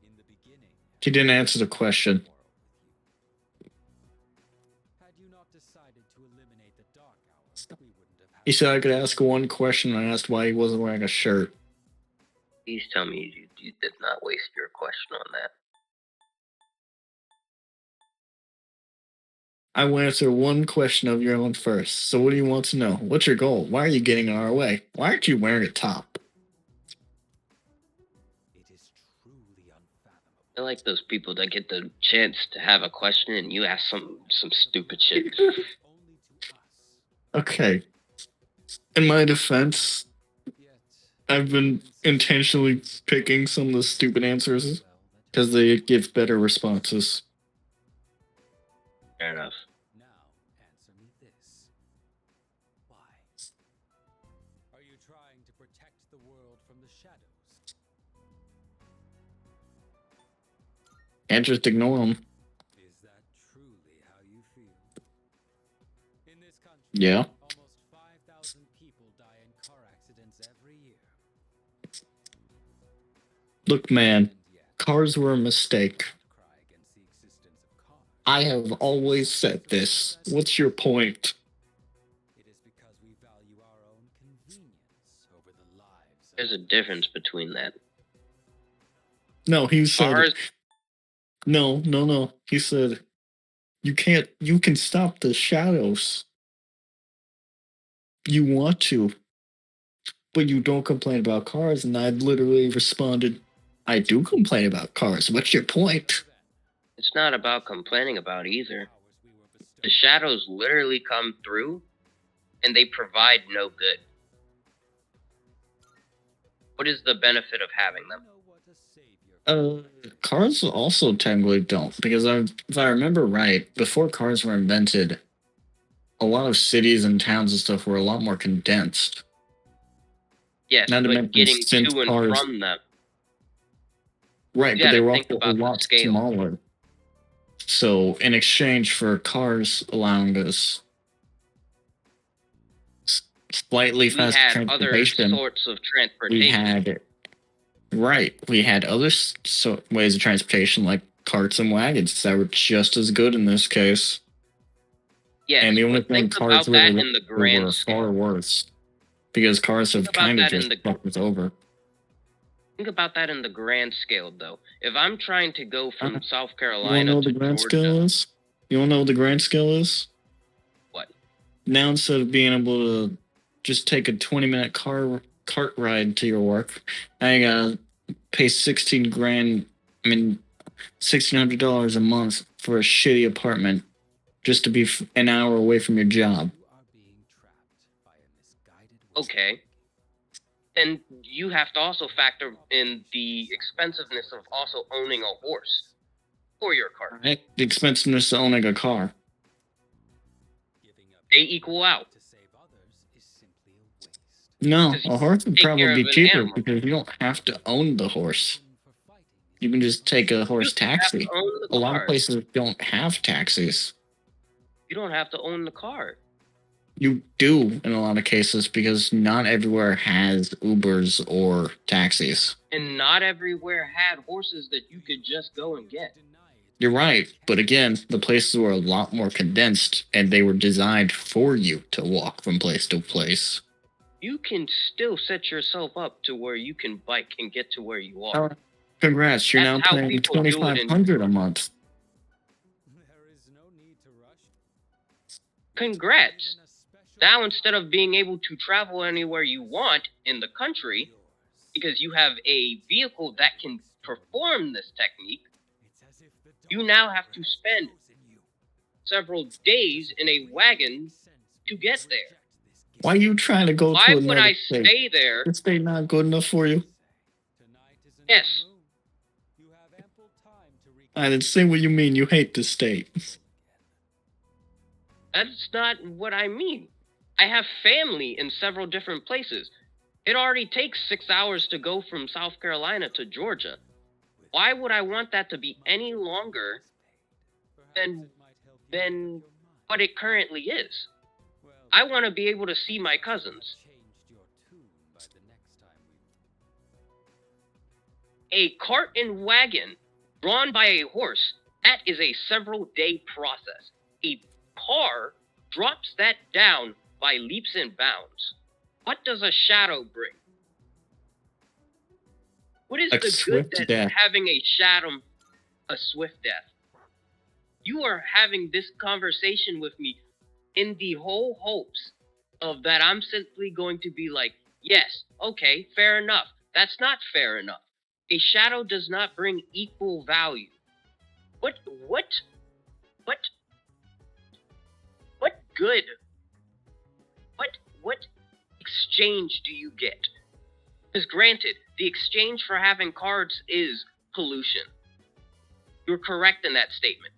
In the beginning, He didn't answer the question. quarrel with you. Had you not decided to eliminate the dark hour, we wouldn't have had. He said I could ask one question, and I asked why he wasn't wearing a shirt. Please tell me you did not waste your question on that. I will answer one question of your own first. So what do you want to know? What's your goal? Why are you getting in our way? Why aren't you wearing a top? It is truly unfathomable. I like those people that get the chance to have a question and you ask some stupid shit. Only to us. Okay. In my defense, Yet, I've been intentionally picking some of the stupid answers well, that because they give better responses. Fair enough. now answer me this. Why? Are you trying to protect the world from the shadows? Can't just ignore them. Is that truly how you feel? In this country, Yeah. almost 5,000 people die in car accidents every year. Look, man, And yet, cars were a mistake. cry against the existence of cars. I have always said this. What's your point? It is because we value our own convenience over the lives of There's a difference between that. No, he said. Cars, No. He said, you can stop the shadows. You want to, but you don't complain about cars. And I literally responded, I do complain about cars. What's your point? it's not about complaining about either. powers we were bestowed. The shadows literally come through and they provide no good. What is the benefit of having them? You know what a savior Cars also technically don't, because if I remember right, before cars were invented, a lot of cities and towns and stuff were a lot more condensed. Yes, Not to but mention getting since to and cars- from them. Right, You but they gotta were think also a about the lot scale. smaller. So, in exchange for cars allowing us slightly We faster had other transportation, sorts of we transportation. had other ways of transportation like carts and wagons that were just as good in this case. Yes, And the only but thing think about cars that really in went the through grand were scale. far worse, because cars have Think about kind of that in just the- fucked us over. Think about that in the grand scale, though. If I'm trying to go from South You want to Carolina know what to the grand Georgia, scale is? You want to know what the grand scale is? what? Now, instead of being able to just take a 20-minute cart ride to your work, now you gotta pay $1,600 a month for a shitty apartment just to be an hour away from your job. You are being trapped by a misguided way of Okay. thinking. Then you have to also factor in the expensiveness of also owning a horse. for your cart. Right? The expensiveness of owning a car. Giving up They equal out. to save others is simply a waste. No, Because you a horse would take care probably of be an cheaper animal. because you don't have to own the horse. For fighting is You can just take a horse You have to taxi. own the A lot of cart. places don't have taxis. You don't have to own the cart. You do in a lot of cases because not everywhere has Ubers or taxis. And not everywhere had horses that you could just go and get. You're right, but again, the places were a lot more condensed and they were designed for you to walk from place to place. You can still set yourself up to where you can bike and get to where you are. Congrats, you're That's now how paying people do it in- $2,500 a month. There is no need to rush. Congrats. Now, instead of being able to travel anywhere you want in the country, because you have a vehicle that can perform this technique, you now have to spend several days in a wagon to get there. Why are you trying to go Why to would another I state? stay there? This state not good enough for you? Yes. I didn't say what you mean. You hate the state. That's not what I mean. I have family in several different places. It already takes 6 hours to go from South Carolina to Georgia. Why would I want that to be any longer than what it currently is? I want to be able to see my cousins. A cart and wagon drawn by a horse, that is a several day process. A car drops that down by leaps and bounds. What does a shadow bring? What is A the good swift that death. having a shadow, a swift death? You are having this conversation with me in the whole hopes of that I'm simply going to be like, yes, okay, fair enough. That's not fair enough. A shadow does not bring equal value. What good? What exchange do you get? Because granted, the exchange for having cards is pollution. You're correct in that statement.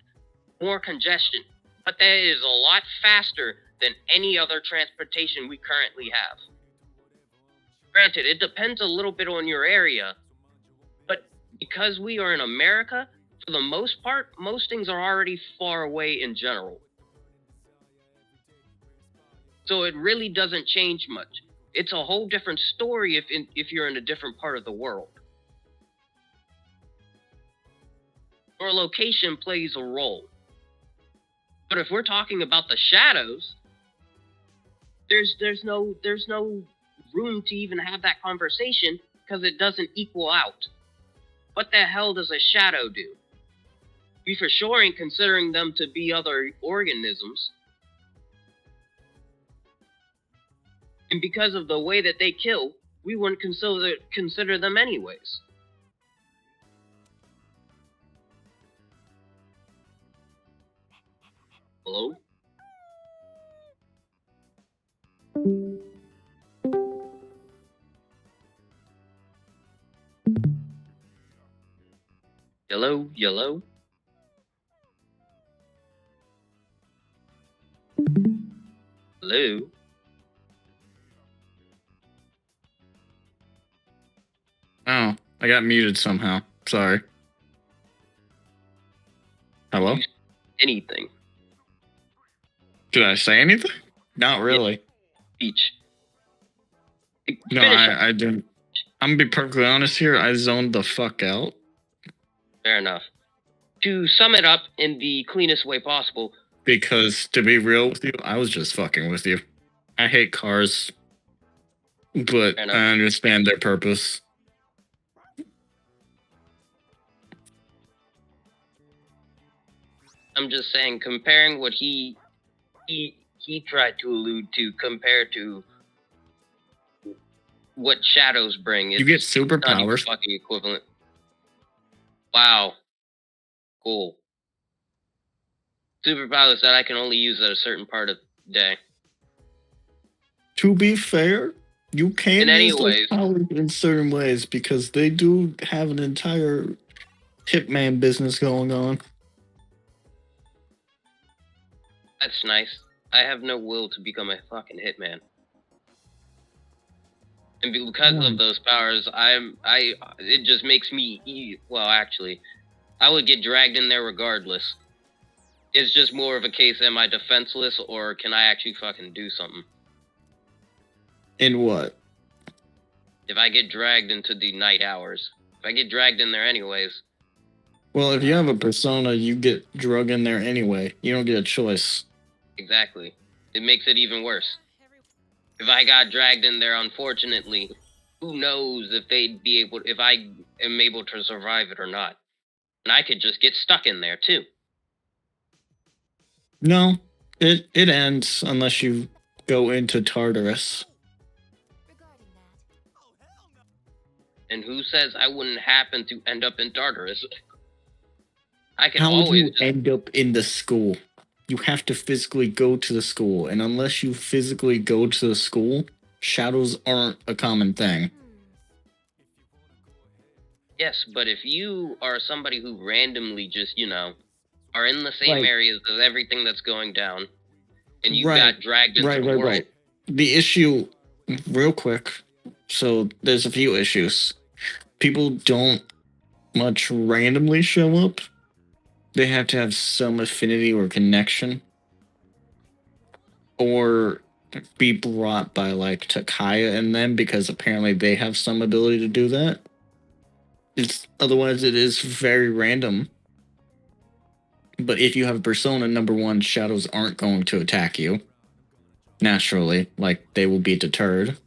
More congestion. But that is a lot faster than any other transportation we currently have. Granted, it depends a little bit on your area, but because we are in America, for the most part, most things are already far away in general. So it really doesn't change much. It's a whole different story if you're in a different part of the world. Your location plays a role. But if we're talking about the shadows, there's no room to even have that conversation because it doesn't equal out. What the hell does a shadow do? We for sure ain't considering them to be other organisms. And because of the way that they kill, we wouldn't consider them anyways. Hello? Hello? Hello? Hello? Oh, I got muted somehow. Sorry. Hello? Anything. Did I say anything? Not really. Speech. No, Finish up. I didn't. I'm gonna be perfectly honest here. I zoned the fuck out. Fair enough. To sum it up in the cleanest way possible, Because to be real with you, I was just fucking with you. I hate cars, but Fair enough. I understand their purpose. I'm just saying, comparing what he tried to allude to compared to what shadows bring, You get it's not even superpowers. fucking equivalent. Wow. Cool. Superpowers that I can only use at a certain part of the day. To be fair, you can In any use those ways. powers in certain ways because they do have an entire hitman business going on. That's nice. I have no will to become a fucking hitman. And because of those powers, it just makes me well, actually, I would get dragged in there regardless. It's just more of a case, am I defenseless, or can I actually fucking do something? In what? If I get dragged into the night hours. If I get dragged in there anyways. Well, if you have a persona, you get drug in there anyway. You don't get a choice. Exactly. It makes it even worse. If I got dragged in there, unfortunately, who knows if I am able to survive it or not. And I could just get stuck in there, too. No, it ends unless you go into Tartarus. Regarding that, And who says I wouldn't happen to end up in Tartarus? I can How would always you end up in the school? You have to physically go to the school, and unless you physically go to the school, shadows aren't a common thing. Yes, but if you are somebody who randomly just, are in the same Like- areas as everything that's going down, and you Right, got dragged into the world, Right. The issue, real quick, so there's a few issues. People don't much randomly show up. They have to have some affinity or connection, or be brought by like Takaya and them, because apparently they have some ability to do that. Otherwise it is very random. But if you have a persona, number one, shadows aren't going to attack you naturally. Like, they will be deterred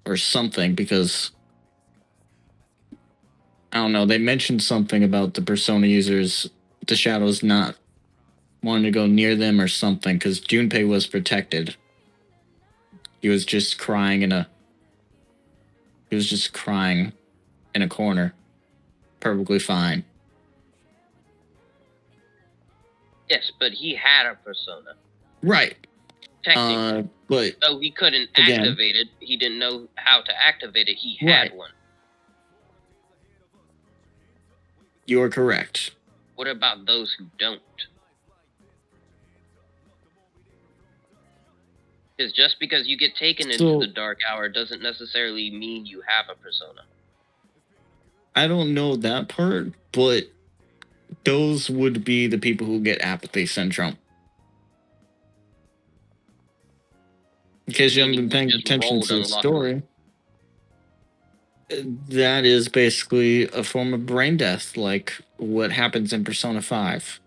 or something, because I don't know, they mentioned something about the persona users, the shadows not wanting to go near them or something, because Junpei was protected. He was just crying in a corner, perfectly fine. yes, but he had a persona. Right. Technically. But Though he couldn't again- activate it, he didn't know how to activate it, he had Right. one. you're correct. What about those who don't? Because just because you get taken into So- the dark hour doesn't necessarily mean you have a persona. I don't know that part, but those would be the people who get apathy syndrome. In case you haven't been paying Just attention rolled to the unluckily. story, that is basically a form of brain death, like what happens in Persona 5.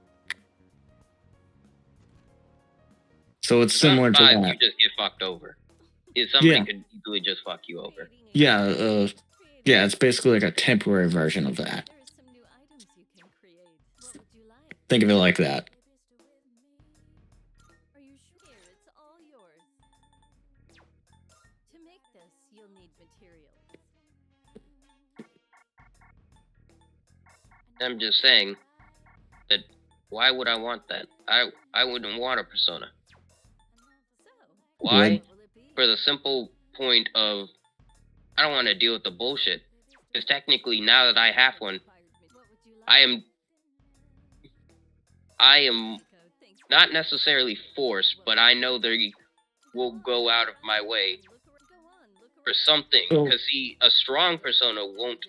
So it's similar to Sometimes that. you just get fucked over. If somebody Yeah. could easily just fuck you over. Yeah, yeah, it's basically like a temporary version of that. There are some new items you can create. What would you like? Think of it like that. Are you sure? It's all yours. To make this, you'll need materials. I'm just saying that why would I want that? I wouldn't want a persona. So, Why? Would- will it be? For the simple point of I don't want to deal with the bullshit. Because technically now that I have one, What would you like? I am Nico, thanks for not necessarily forced, but I know they will go out of my way for something. Oh. Because see, a strong persona won't,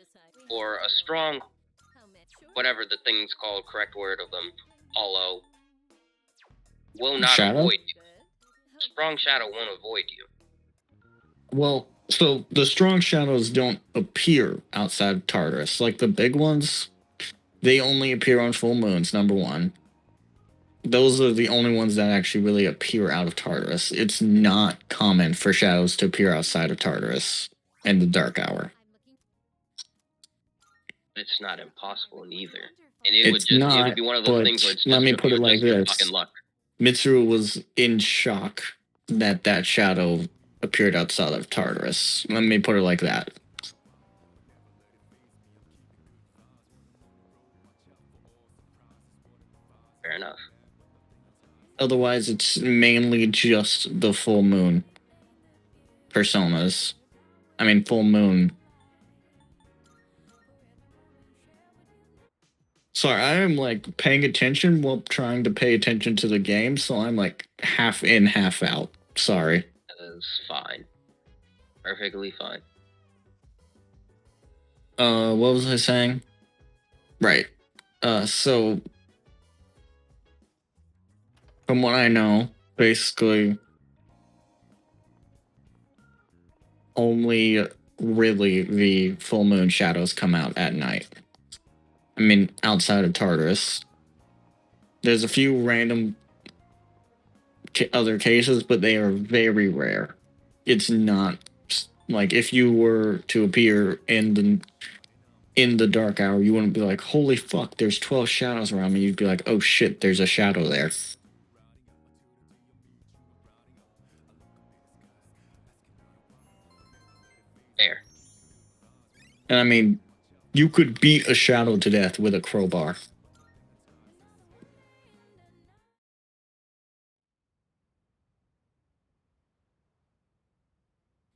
or a strong, whatever the thing's called, correct word of them, hollow, will not Shadow? avoid you. Strong shadow won't avoid you. Well, so the strong shadows don't appear outside of Tartarus. Like the big ones, they only appear on full moons, number one. Those are the only ones that actually really appear out of Tartarus. It's not common for shadows to appear outside of Tartarus in the dark hour. It's not impossible neither. And it would It's just, it not, would be one of those but things where it's let just me put it like your this. fucking luck. Mitsuru was in shock that that shadow appeared outside of Tartarus. Let me put it like that. Fair enough. Otherwise, it's mainly just the full moon personas. I mean, full moon Sorry, I am like paying attention while trying to pay attention to the game, so I'm like half in, half out. Sorry. That is fine. Perfectly fine. What was I saying? Right. So from what I know, basically only really the full moon shadows come out at night. I mean, outside of Tartarus. There's a few random other cases, but they are very rare. It's not like if you were to appear in the dark hour, you wouldn't be like, "Holy fuck, there's 12 shadows around me." You'd be like, "Oh shit, there's a shadow there." Fair. And I mean, you could beat a shadow to death with a crowbar.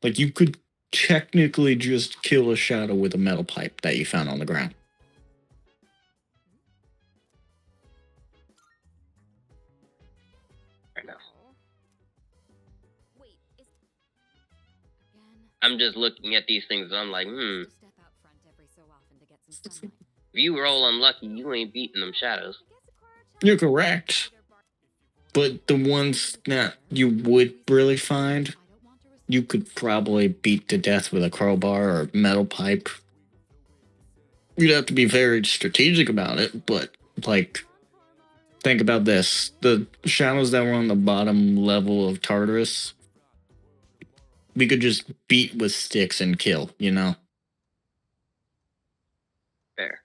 Like, you could technically just kill a shadow with a metal pipe that you found on the ground. Fair enough. Wait, is again? I'm just looking at these things and I'm like, To step out front every so often to get some sunlight. if you roll unlucky, you ain't beating them shadows. You're correct. But the ones that you would really find, you could probably beat to death with a crowbar or metal pipe. You'd have to be very strategic about it, but, like, think about this. The shadows that were on the bottom level of Tartarus, we could just beat with sticks and kill, you know? Fair.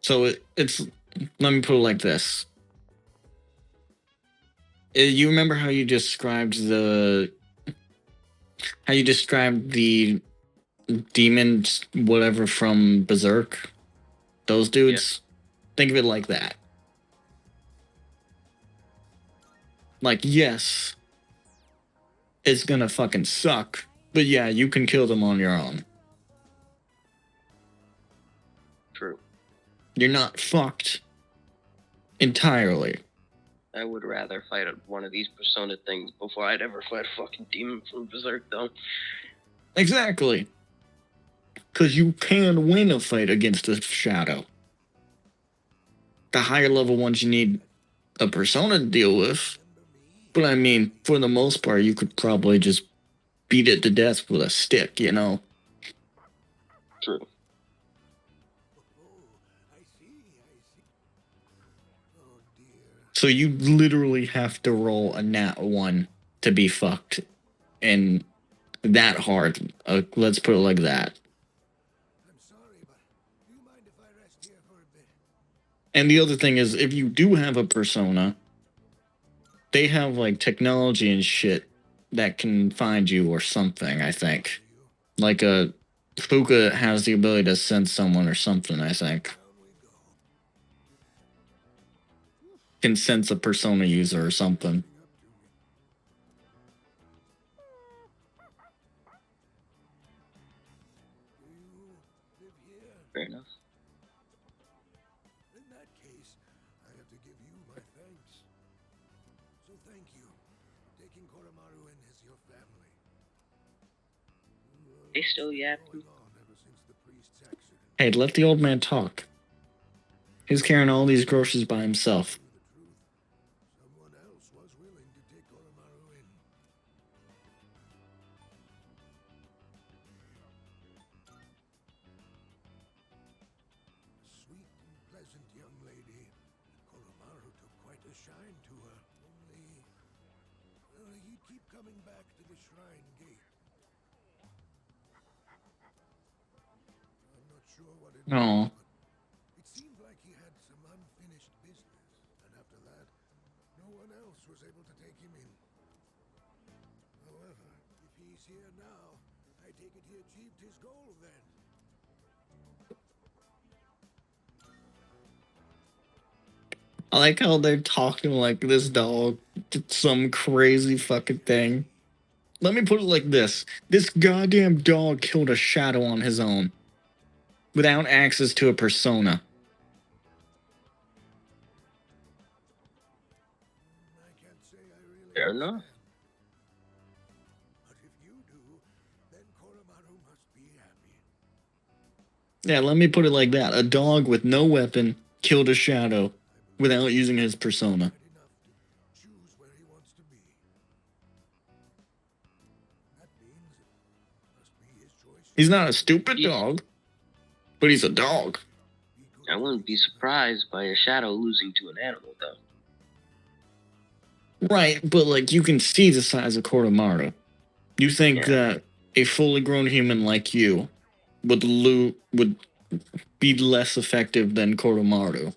So it's, let me put it like this. You remember how you described the demons, whatever, from Berserk? Those dudes? Think of it like that. Like, yes, it's gonna fucking suck, but yeah, you can kill them on your own. True. You're not fucked entirely. I would rather fight one of these Persona things before I'd ever fight a fucking demon from Berserk, though. Exactly. Because you can win a fight against a shadow. The higher level ones you need a Persona to deal with. But I mean, for the most part, you could probably just beat it to death with a stick, you know? True. So you literally have to roll a nat 1 to be fucked. And that hard. Let's put it like that. I'm sorry, but do you mind if I rest here for a bit? And the other thing is, if you do have a Persona, they have like technology and shit that can find you or something, I think. Like Fuka has the ability to sense someone or something, I think. Can sense a Persona user or something. Fair enough. In that case, I have to give you my thanks. So thank you for taking Koromaru in as your family. They still yapping. Going on ever since the priest's accident. Hey, let the old man talk. He's carrying all these groceries by himself. The truth, someone else was willing to take Koromaru in. A sweet and pleasant young lady. Koromaru took quite a shine to her. Only, he'd keep coming back to the shrine gate. I'm not sure what it Oh. was, but it seemed like he had some unfinished business. And after that, no one else was able to take him in. However, if he's here now, I take it he achieved his goal then. I like how they're talking like this dog did some crazy fucking thing. Let me put it like this. This goddamn dog killed a shadow on his own. Without access to a persona. I can't say I really Fair enough. understand. But if you do, then Koromaru must be happy. Yeah, let me put it like that. A dog with no weapon killed a shadow without using his persona. Right enough to choose where he wants to be. That means it must be his choice. He's not a stupid Yeah. dog, but he's a dog. He could I wouldn't be surprised by a shadow losing to an animal, though. Right, but like you can see the size of Koromaru. You think Yeah. that a fully grown human like you would be less effective than Koromaru?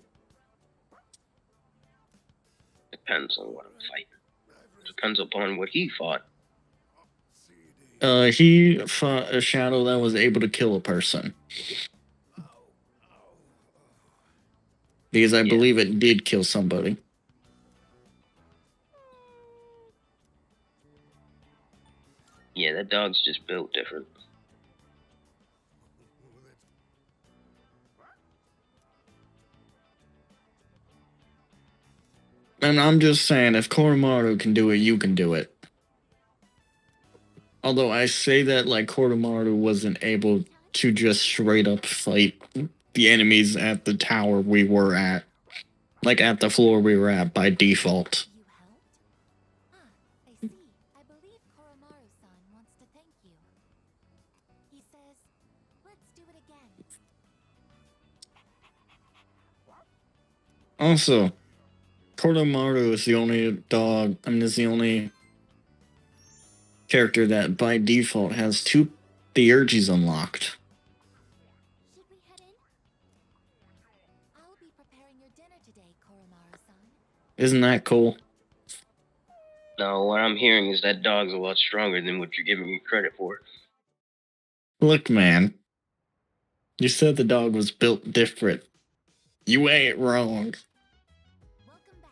Depends on what I'm fighting. Depends upon what he fought. CD. He fought a shadow that was able to kill a person. Ow, ow, Because I Yeah. believe it did kill somebody. Yeah, that dog's just built different. And I'm just saying, if Koromaru can do it, you can do it. Although I say that like Koromaru wasn't able to just straight up fight the enemies at the tower we were at. Like at the floor we were at by default. You helped? Ah, I see. I believe Koromaru-san wants to thank you. He says, let's do it again. Also, Koromaru is the only dog, is the only character that by default has 2 Theurgies unlocked. Should we head in? I'll be preparing your dinner today, Koromaru-san. Isn't that cool? No, what I'm hearing is that dog's a lot stronger than what you're giving me credit for. Look, man. You said the dog was built different. You ain't wrong. Welcome back.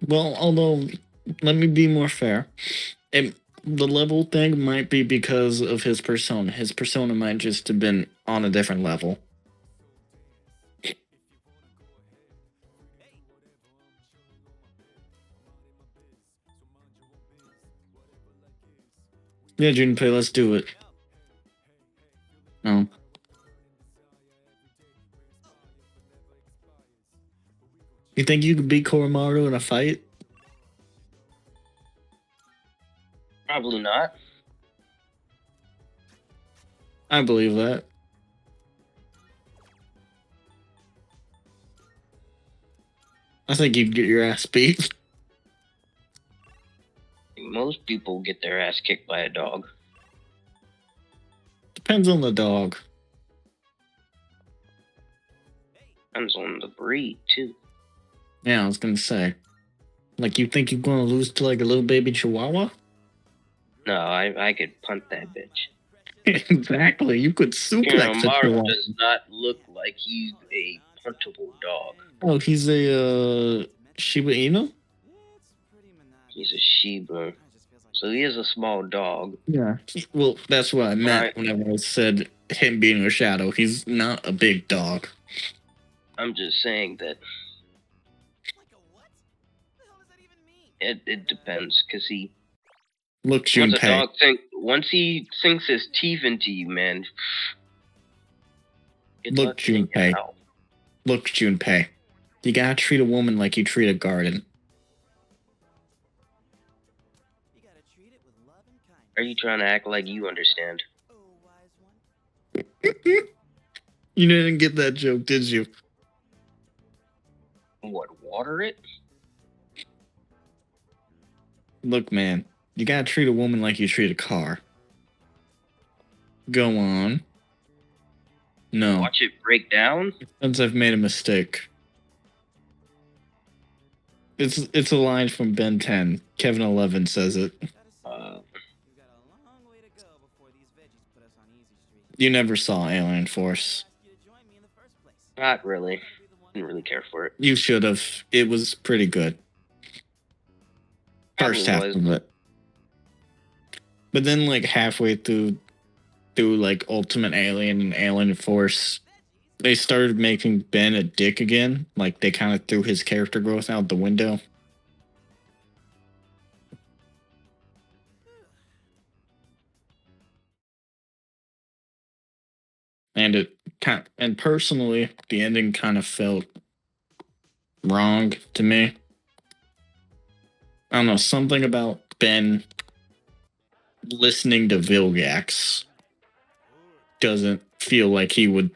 Well, although, let me be more fair. The level thing might be because of his persona. His persona might just have been on a different level. Yeah, Junpei, let's do it. No. You think you could beat Koromaru in a fight? Probably not. I believe that. I think you'd get your ass beat. Most people get their ass kicked by a dog. Depends on the dog. Depends on the breed, too. Yeah, I was gonna say. Like, you think you're gonna lose to like a little baby chihuahua? No, I could punt that bitch. Exactly. You could suplex a Koromaru chihuahua. does not look like he's a puntable dog. Oh, he's a Shiba Inu? It's pretty monotonous. He's a Shiba. It just feels like So he is a small dog. Yeah. Well, that's what I meant Right. whenever I said him being a shadow. He's not a big dog. I'm just saying that like a what? The hell does that even mean? it depends, because Look, once a Junpei. dog once he sinks his teeth into you, man. Good Look, luck getting him Junpei. out. Look, Junpei. You gotta treat a woman like you treat a garden. You gotta treat it with love and kindness. Are you trying to act like you understand? Oh, wise one. You didn't get that joke, did you? What, water it? Look, man. You gotta treat a woman like you treat a car. Go on. No. Watch it break down? Since I've made a mistake. It's a line from Ben 10. Kevin 11 says it. Gotta say, Uh, we've got a long way to go before these veggies put us on easy street. You never saw Alien Force. Ask you to join me in the first place. Not really. Didn't really care for it. You should have. It was pretty good. First half Probably was. of it. But then like halfway through like Ultimate Alien and Alien Force, they started making Ben a dick again. Like they kind of threw his character growth out the window. And personally, the ending kind of felt wrong to me. I don't know, something about Ben listening to Vilgax doesn't feel like he would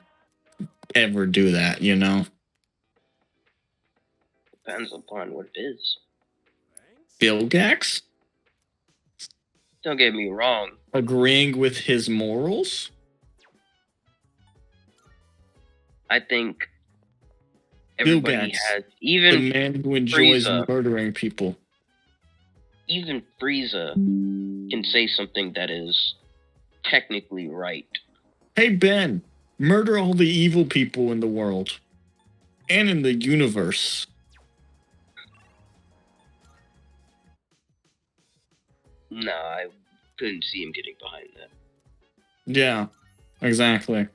ever do that, you know? Depends upon what it is. Vilgax? Don't get me wrong. Agreeing with his morals? I think everybody Vilgax, has, the even man who enjoys Frieza. murdering people. Even Frieza can say something that is technically right. Hey Ben, murder all the evil people in the world. And in the universe. No, I couldn't see him getting behind that. Yeah, exactly.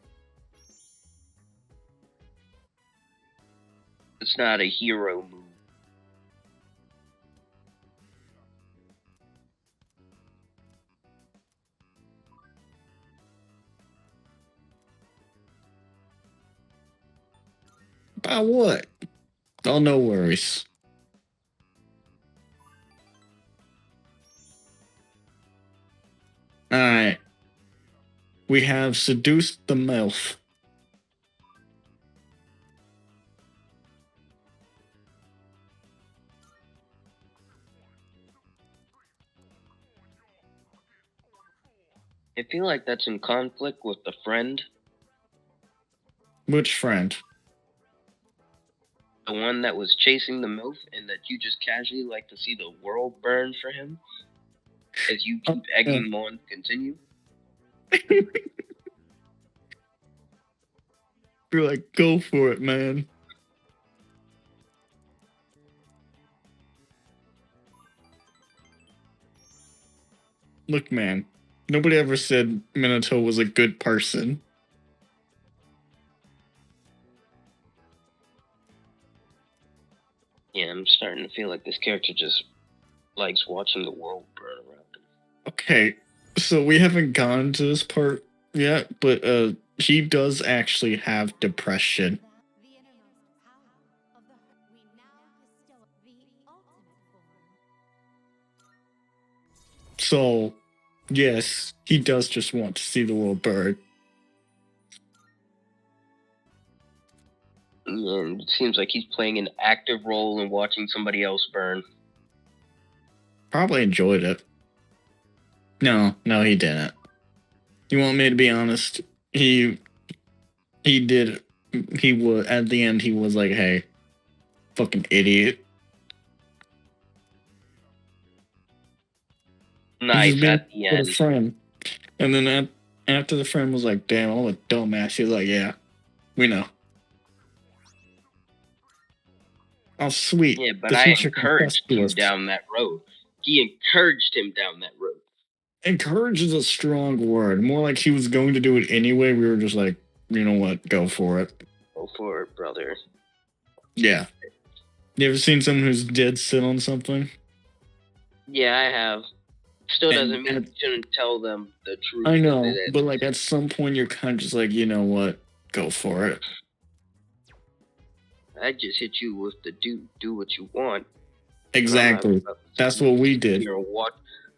It's not a hero move. About what? Oh, no worries. Alright. We have seduced the MILF. I feel like that's in conflict with the friend, Which friend? the one that was chasing the MILF, and that you just casually like to see the world burn for him as you keep egging him on to continue. You're like, go for it, man. Look, man. Nobody ever said Minato was a good person. Yeah, I'm starting to feel like this character just likes watching the world burn around him. Okay, so we haven't gone to this part yet, but he does actually have depression. The innermost power of the we now distill the ultimate form. So, yes, he does just want to see the world burn. And it seems like he's playing an active role in watching somebody else burn. Probably enjoyed it. No, he didn't. You want me to be honest? He did. He was at the end. He was like, "Hey, fucking idiot." Nice He's been at the with a end. friend, and then after the friend was like, "Damn, I'm a dumbass," he was like, "Yeah, we know." Oh, sweet. Yeah, but The I teacher encouraged confessed to him us. down that road. He encouraged him down that road. Encourage is a strong word. More like he was going to do it anyway. We were just like, you know what, go for it. Go for it, brother. Yeah. You ever seen someone who's dead set on something? Yeah, I have. Still And doesn't mean you shouldn't tell them the truth. I know, That- but like at some point you're kind of just like, you know what, go for it. I just hit you with the do what you want. Exactly. I'm not about to sit That's what we sit did. here and watch.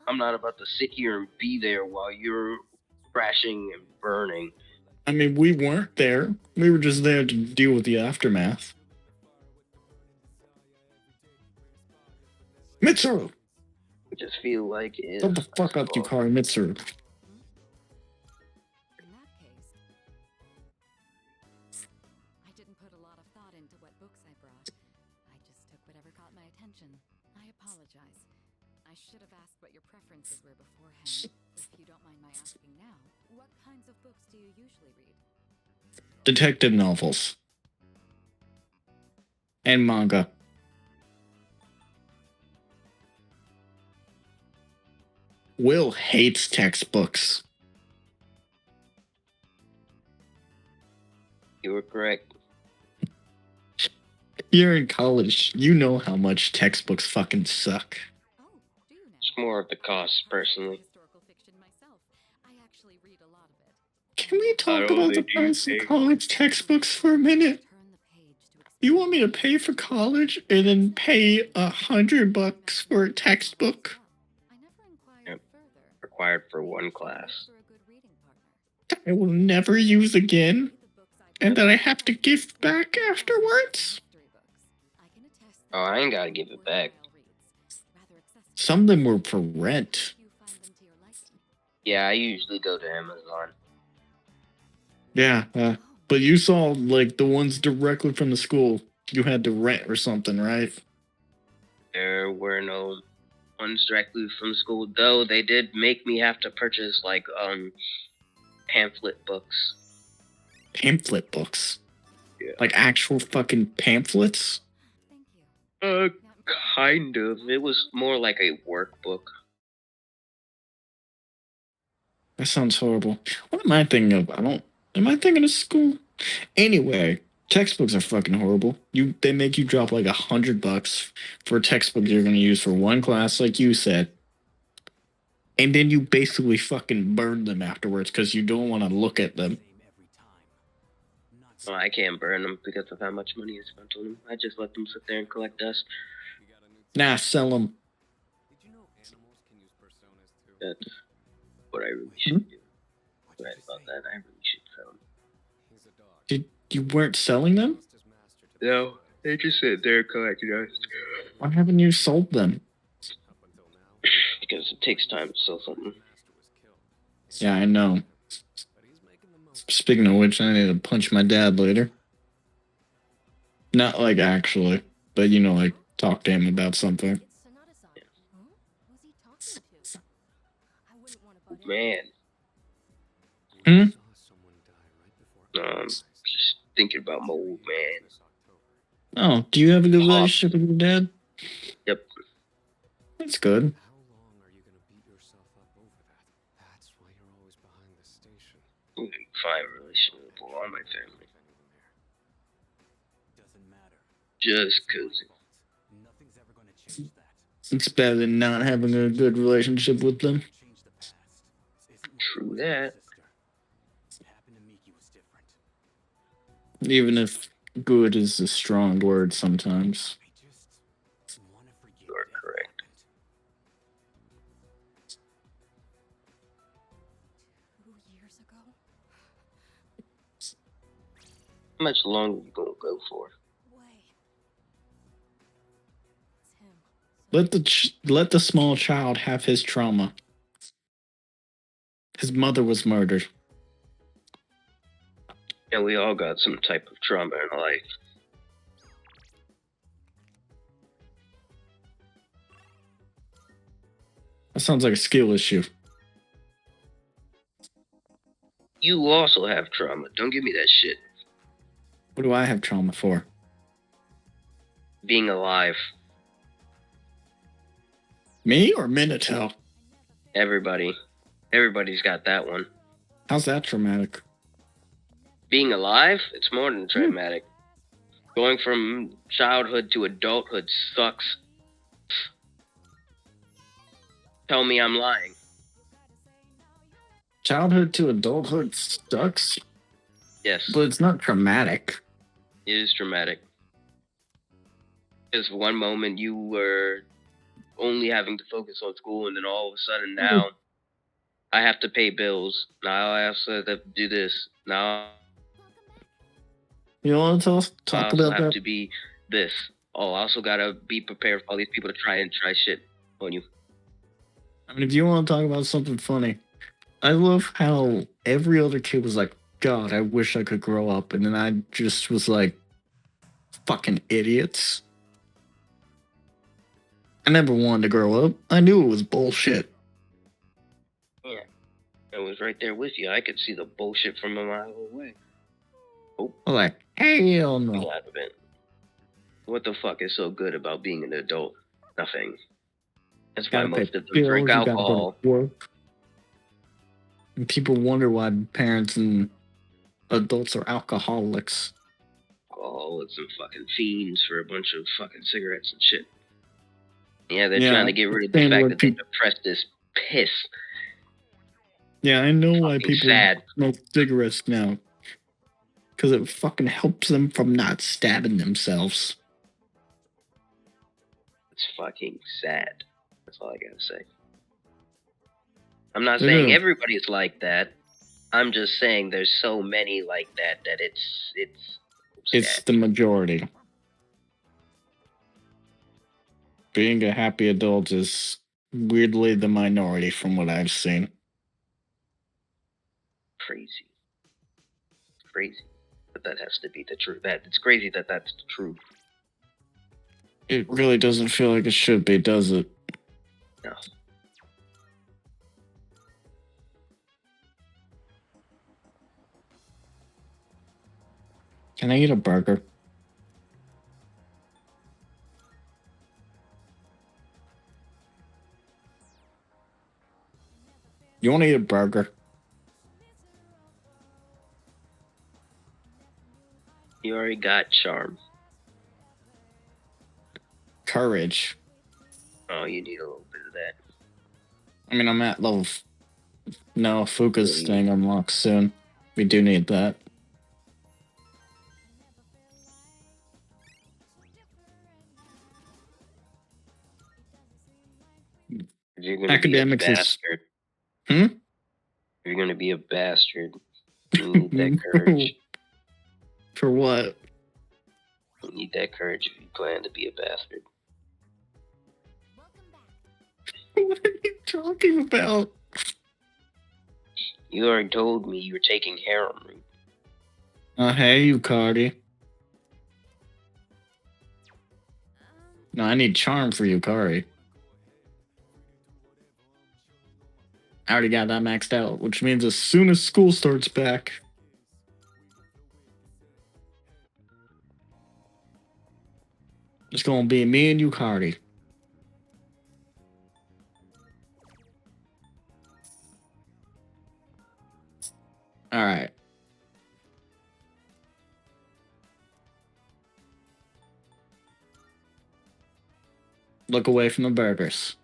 I'm not about to sit here and be there while you're crashing and burning. I mean, we weren't there. We were just there to deal with the aftermath. Mitsuru! I just feel like it's Shut the fuck up, Yukari Mitsuru. In that case, I didn't put a lot of thought into what books I brought. I just took whatever caught my attention. I apologize. I should have asked what your preferences were beforehand. If you don't mind my asking now, what kinds of books do you usually read? Detective novels. and manga. Will hates textbooks. You were correct. You're in college. You know how much textbooks fucking suck. Oh, do you now? It's more of the cost, personally. Historical fiction myself. I actually read a lot of it. Can we talk Not about the only do you price of pay- college textbooks for a minute? Turn the page to You want me to pay for college and then pay $100 for a textbook? I never inquired Yep. further. Required for one class. For a good reading partner. That I will never use again, The books I and that I have to give back afterwards? History books. I can attest Oh, I ain't gotta give it back. Rather accessible. Some of them were for rent. You find them to your liking. Yeah, I usually go to Amazon. Yeah, but you saw like the ones directly from the school. You had to rent or something, right? There were no ones directly from school, though they did make me have to purchase like pamphlet books. Pamphlet books. Yeah. Like actual fucking pamphlets? Thank you. Kind of. It was more like a workbook. That sounds horrible. What am I thinking of? Am I thinking of school? Anyway, textbooks are fucking horrible. They make you drop like $100 for a textbook you're gonna use for one class, like you said. And then you basically fucking burn them afterwards because you don't want to look at them. Well, I can't burn them because of how much money I spent on them. I just let them sit there and collect dust. Nah, sell them. That's what I really should do. Right about that, I really should sell them. You weren't selling them? No, they just sit there and collect dust. Why haven't you sold them? Because it takes time to sell something. Yeah, I know. Speaking of which, I need to punch my dad later. Not like actually, but like talk to him about something. Man. Hmm? Just thinking about my old man. Oh, do you have a good relationship with your dad? Yep. That's good. Fine relationship with all my family. Just cause. It's better than not having a good relationship with them. True that. Even if good is a strong word sometimes. You are correct. 2 years ago? How much longer you gonna go for? Way. It's him. Let the small child have his trauma. His mother was murdered. Yeah, we all got some type of trauma in our life. That sounds like a skill issue. You also have trauma. Don't give me that shit. What do I have trauma for? Being alive. Me or Minato? Everybody. Everybody's got that one. How's that traumatic? Being alive, it's more than traumatic. Going from childhood to adulthood sucks. Tell me I'm lying. Childhood to adulthood sucks, Yes, but it's not traumatic. it is traumatic. Because one moment you were only having to focus on school, and then all of a sudden now I have to pay bills. Now I also have to do this. Now You want to I talk also about have that? to be this. Oh, I also gotta be prepared for all these people to try shit on you. I mean, if you want to talk about something funny, I love how every other kid was like, God, I wish I could grow up. And then I just was like, fucking idiots. I never wanted to grow up. I knew it was bullshit. Yeah, I was right there with you. I could see the bullshit from a mile away. I'm like, hell Be no. glad of it. What the fuck is so good about being an adult? Nothing. That's why Gotta pay most of them bills, drink you gotta go alcohol. to work. And people wonder why parents and adults are alcoholics. Alcoholics and fucking fiends for a bunch of fucking cigarettes and shit. Yeah, they're Yeah, trying to get rid of the understand fact why that they peop- depressed this piss. Yeah, I know why Fucking people sad. smoke cigarettes now. Because it fucking helps them from not stabbing themselves. It's fucking sad. That's all I gotta say. I'm not It saying is. everybody's like that. I'm just saying there's so many like that that It's sad. the majority. Being a happy adult is weirdly the minority from what I've seen. Crazy. Crazy. But that has to be the truth. It's crazy that that's the truth. It really doesn't feel like it should be, does it? No. Can I eat a burger? You want to eat a burger? You already got charm. Courage. Oh, you need a little bit of that. I mean, I'm at level. No, Fuka's Really? staying unlocked soon. We do need that. If you're gonna Academics be a is. bastard. Hmm? If you're gonna be a bastard, you need that courage. For what? You need that courage if you plan to be a bastard. Welcome back. What are you talking about? You already told me you were taking harem route. Hey, you, Cardi. No, I need charm for you, Kari. I already got that maxed out, which means as soon as school starts back, it's gonna be me and you, Cardi. All right. Look away from the burgers.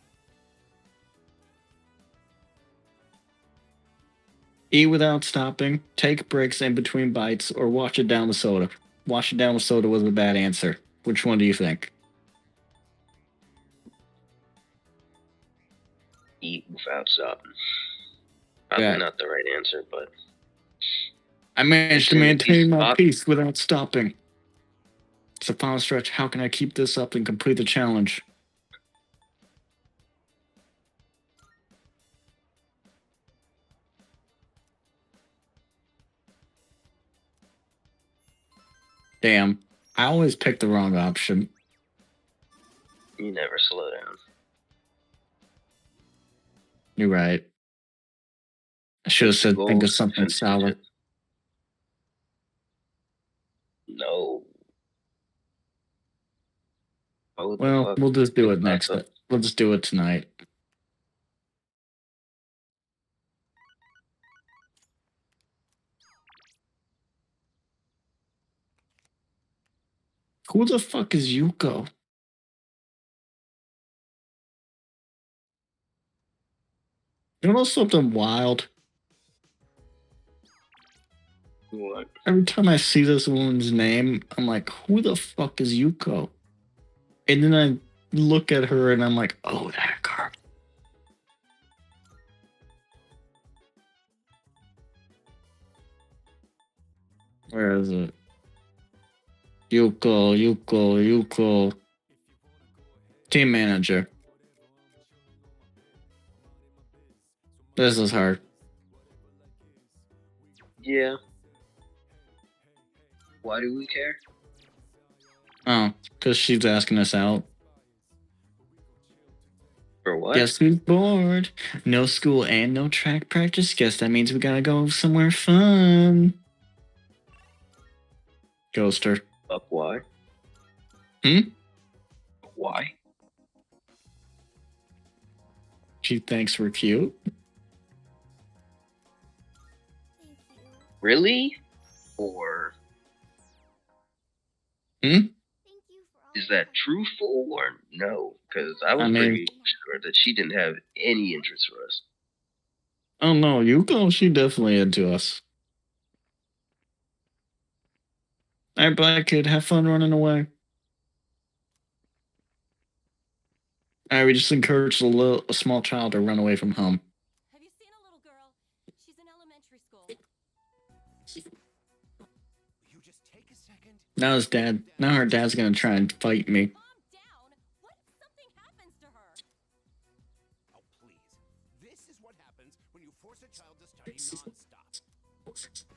Eat without stopping, take breaks in between bites, or wash it down with soda. Wash it down with soda was a bad answer. Which one do you think? Eat without stopping. Probably Yeah. not the right answer, but I managed to Continue maintain my stop. peace without stopping. It's the final stretch. How can I keep this up and complete the challenge? Damn. I always pick the wrong option. you never slow down. You're right. I should have said think of Goals, something defense, solid. No. What the Well, fuck? we'll just do it Think next. about We'll just do it tonight. Who the fuck is Yuko? You know something wild? What? Every time I see this woman's name, I'm like, who the fuck is Yuko? And then I look at her and I'm like, oh, that girl. Where is it? Yuko. Team manager. This is hard. Yeah. Why do we care? Oh, because she's asking us out. For what? Guess who's bored? No school and no track practice. Guess that means we gotta go somewhere fun. Ghoster. Fuck why? Hmm? Why? She thinks we're cute. Thank you. Really? Or Hmm? Thank you for all is your that help. truthful or no? Because I I was mean- pretty sure that she didn't have any interest for us. Oh no, Yuko, she definitely into us. Alright, bye, kid. Have fun running away. Alright, we just encouraged a small child to run away from home. Have you seen a little girl? She's in elementary school. You just take a second. Now her dad's gonna try and fight me. Mom down? What if something happens to her? Oh, please. This is what happens when you force a child to study nonstop.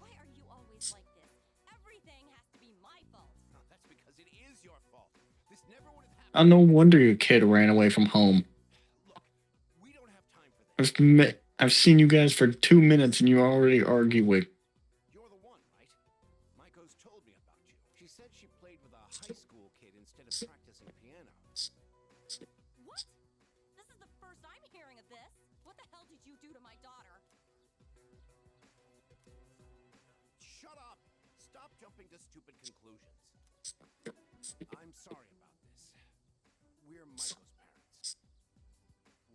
Why are you always like this? Everything has to be my fault. Oh, that's because it is your fault. This never would have happened. No wonder your kid ran away from home. Look, we don't have time for this. I've seen you guys for 2 minutes and you're already arguing. You're the one, right? Maiko's told me about you. She said she played with a high school kid instead of practicing piano. What? This is the first I'm hearing of this. What the hell did you do to my daughter? Shut up! Stop jumping to stupid conclusions. I'm sorry about this. We're Maiko's parents.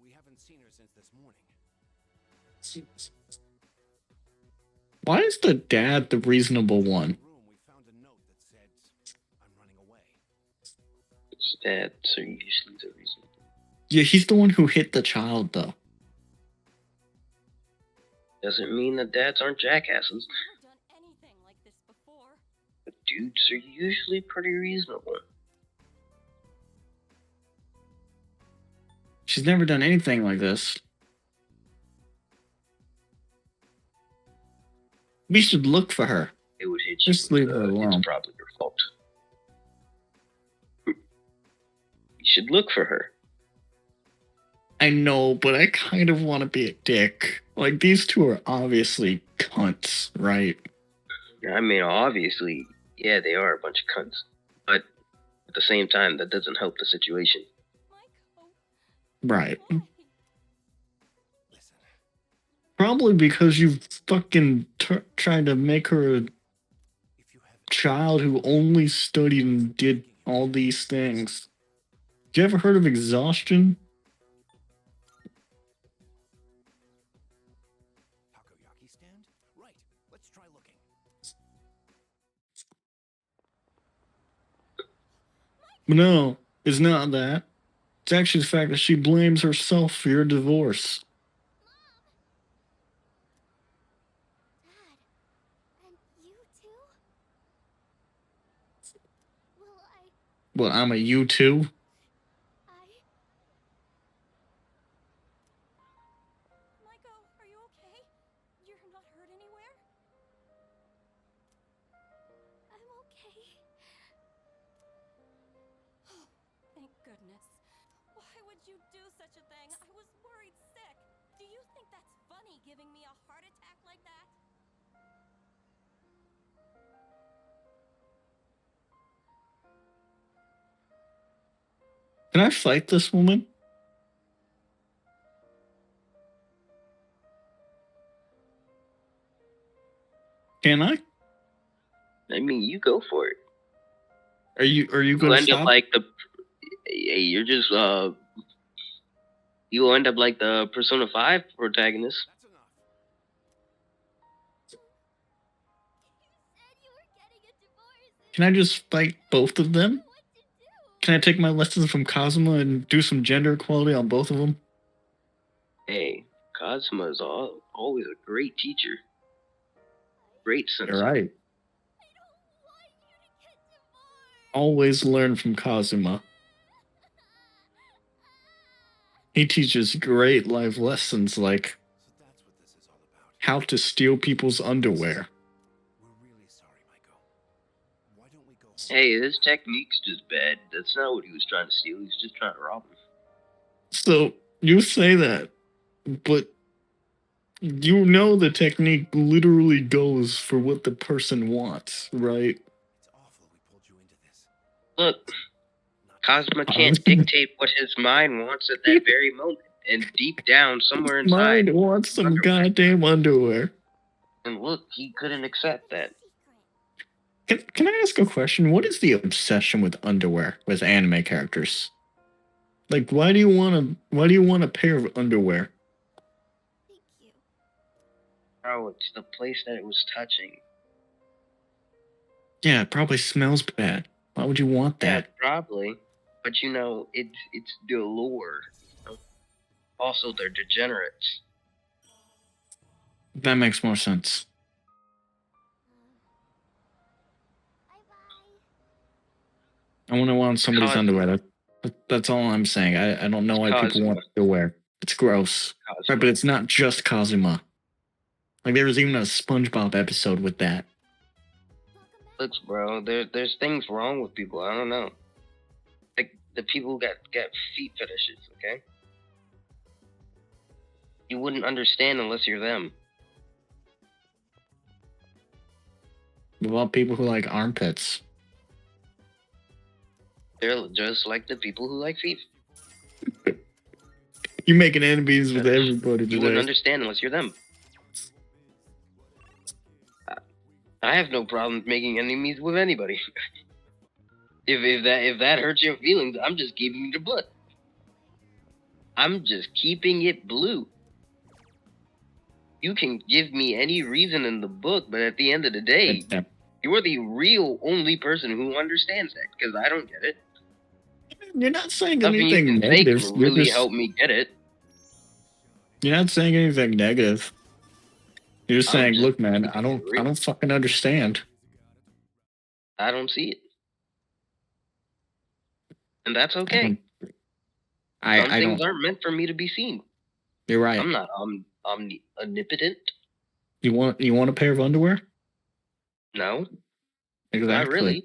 We haven't seen her since this morning. Why is the dad the reasonable one? In the room, we found a note that said, "I'm running away." It's that, so usually the reason. Yeah, he's the one who hit the child, though. Doesn't mean that dads aren't jackasses, Never done anything like this before. but dudes are usually pretty reasonable. She's never done anything like this. We should look for her. It would hit you. Just leave her alone. It's probably your fault. You should look for her. I know, but I kind of want to be a dick. Like, these two are obviously cunts, right? I mean, obviously, yeah, they are a bunch of cunts. But at the same time, that doesn't help the situation. Maiko, Right. why? Listen, Probably because you fucking tried to make her a if you have child who only studied and did all these things. You ever heard of exhaustion? takoyaki stand? Right. Let's try looking. No, it's not that. It's actually the fact that she blames herself for your divorce. Dad, and you too? Well, Well, I'm a you too. Maiko, are you okay? You're not hurt anywhere? I'm okay. Oh, thank goodness. Why would you do such a thing? I was worried sick. Do you think that's funny giving me a heart attack like that? Can I fight this woman? Can I? I mean, you go for it. Are you You gonna end stop? up like the. Hey, you're just You'll end up like the Persona 5 protagonist. That's enough. You said you were getting a divorce. Can I just fight both of them? What to do? Can I take my lessons from Kazuma and do some gender equality on both of them? Hey, Kazuma is always a great teacher. Great sense. You're right. I don't want you to get divorced. Always learn from Kazuma. He teaches great life lessons like So that's what this is all about. how to steal people's underwear. We're really sorry, Maiko. Why don't we go home? Hey, his technique's just bad. That's not what he was trying to steal. He was just trying to rob him. So, you say that, but you know the technique literally goes for what the person wants, right? It's awful we pulled you into this. Look, Cosma can't dictate what his mind wants at that very moment. And deep down, somewhere inside, Mine wants some goddamn underwear. and look, he couldn't accept that. Can I ask a question? What is the obsession with underwear with anime characters? Like, why do you want a pair of underwear? Thank you. Oh, it's the place that it was touching. Yeah, it probably smells bad. Why would you want Yeah, that? probably. But you know, it's the allure. You know? Also, they're degenerates. That makes more sense. Bye-bye. I want to want somebody's Cosmo. underwear. That's all I'm saying. I don't know why people want underwear. It's gross. Cosmo. Right, but it's not just Kazuma. Like, there was even a SpongeBob episode with that. Look, bro, there's things wrong with people. I don't know. Like the people who got feet fetishes. Okay. You wouldn't understand unless you're them. What about people who like armpits? They're just like the people who like feet. You're making enemies with everybody You wouldn't today. understand unless you're them. I have no problem making enemies with anybody. if that hurts your feelings, I'm just keeping you the blood. I'm just keeping it blue. You can give me any reason in the book, but at the end of the day, you're the real only person who understands that, because I don't get it. You're not saying Nothing you anything can say negative. can really help me get it. You're not saying anything negative. You're just I'm saying, just look, man, keeping I it real. don't fucking understand. I don't see it. And that's okay. Some I things don't. aren't meant for me to be seen. You're right. I'm not omnipotent. You want a pair of underwear? No, Exactly. not really.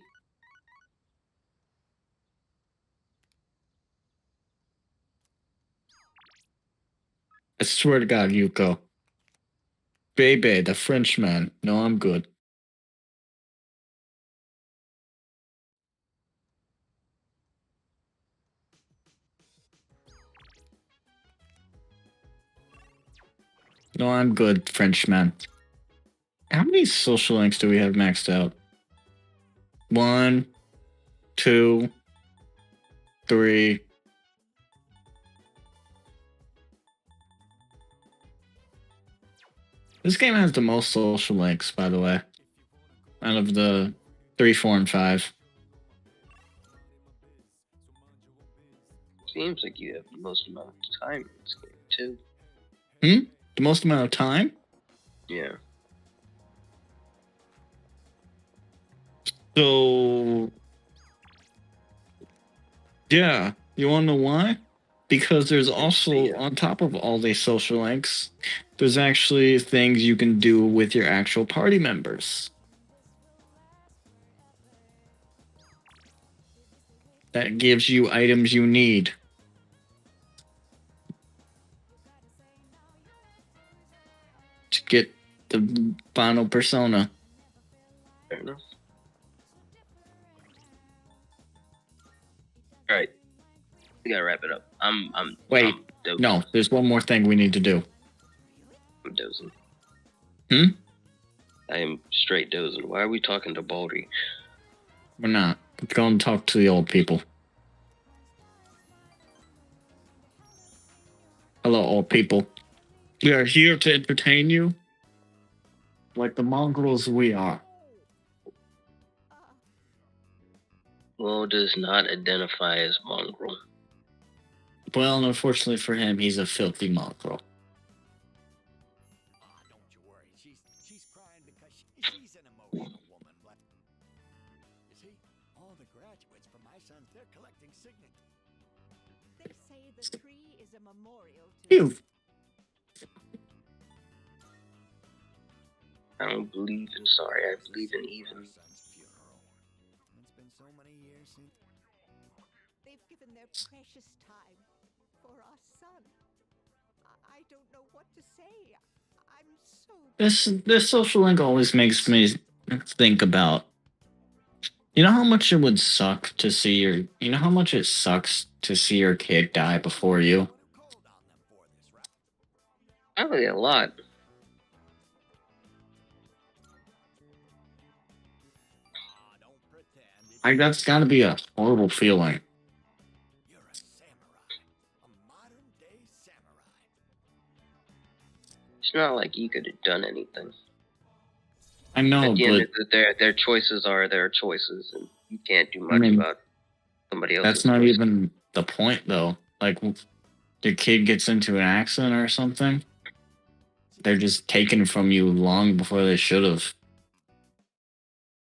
I swear to God, Yuko. Bebe, the Frenchman. No, I'm good. No, I'm good, Frenchman. How many social links do we have maxed out? 1, 2, 3. This game has the most social links, by the way, out of the 3, 4, and 5. Seems like you have the most amount of time in this game too. The most amount of time? Yeah. So, yeah, you want to know why? Because there's also, on top of all these social links, there's actually things you can do with your actual party members. That gives you items you need. To get the final persona. Fair enough. All right, we gotta wrap it up. Wait, I'm dozing. no, there's one more thing we need to do. I'm dozing. Hmm? I am straight dozing. Why are we talking to Baldy? We're not. Let's go and talk to the old people. Hello, old people. We are here to entertain you. Like the mongrels we are. Lo does not identify as mongrel. Well, unfortunately for him, he's a filthy mongrel. Don't you worry. She's crying because she's an emotional woman. You see, all the graduates from my sons, they're collecting signatures. They say the tree is a memorial to You. I don't believe in sorry. I believe in even. Son's funeral. It's been so many years since. they've given their precious time for our son. I don't know what to say. I'm so This social link always makes me think about You know how much it would suck to see your. You know how much it sucks to see your kid die before you. Probably a lot. Like that's got to be a horrible feeling. You're a samurai. A modern day samurai. It's not like you could have done anything. I know, At the end but of the day, their choices are their choices, and you can't do much mean, about somebody else's. that's not choices. even the point, though. Like, the kid gets into an accident or something, they're just taken from you long before they should have.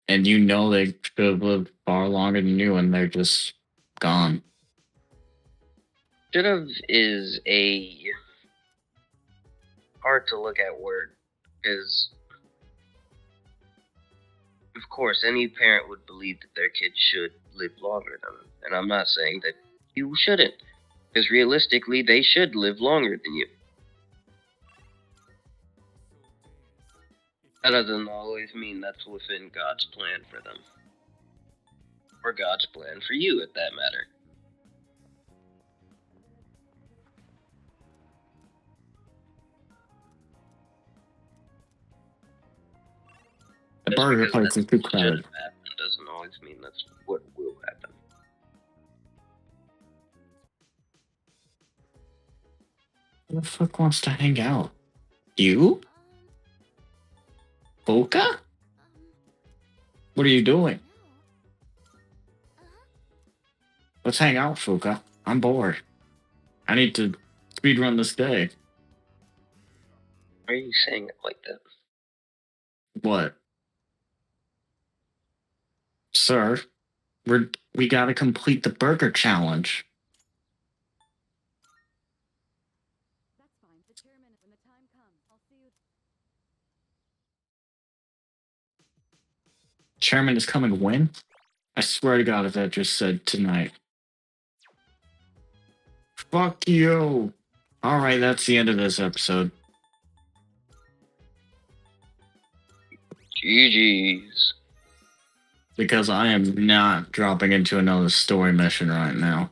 And you know they should have lived far longer than you, and they're just gone. Should have is a hard to look at word, because of course any parent would believe that their kid should live longer than them, and I'm not saying that you shouldn't, because realistically they should live longer than you. That doesn't always mean that's within God's plan for them, or God's plan for you, at that matter. The Just burger because place that's is too what should crowded. have happened doesn't always mean that's what will happen. Who the fuck wants to hang out? You? Boca? What are you doing? Let's hang out, Fuka. I'm bored. I need to speedrun this day. Why are you saying it like that? What? Sir, we gotta complete the burger challenge. That's fine. The chairman, when the time comes, I'll see you. Chairman is coming when? I swear to God if that just said tonight. Fuck you. Alright, that's the end of this episode. GG's. Because I am not dropping into another story mission right now.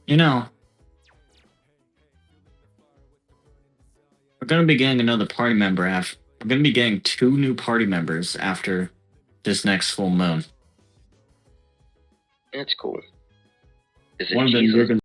You know, we're gonna be getting another party member after. We're gonna be getting 2 new party members after this next full moon. That's cool. Is it One of them Jesus? you're gonna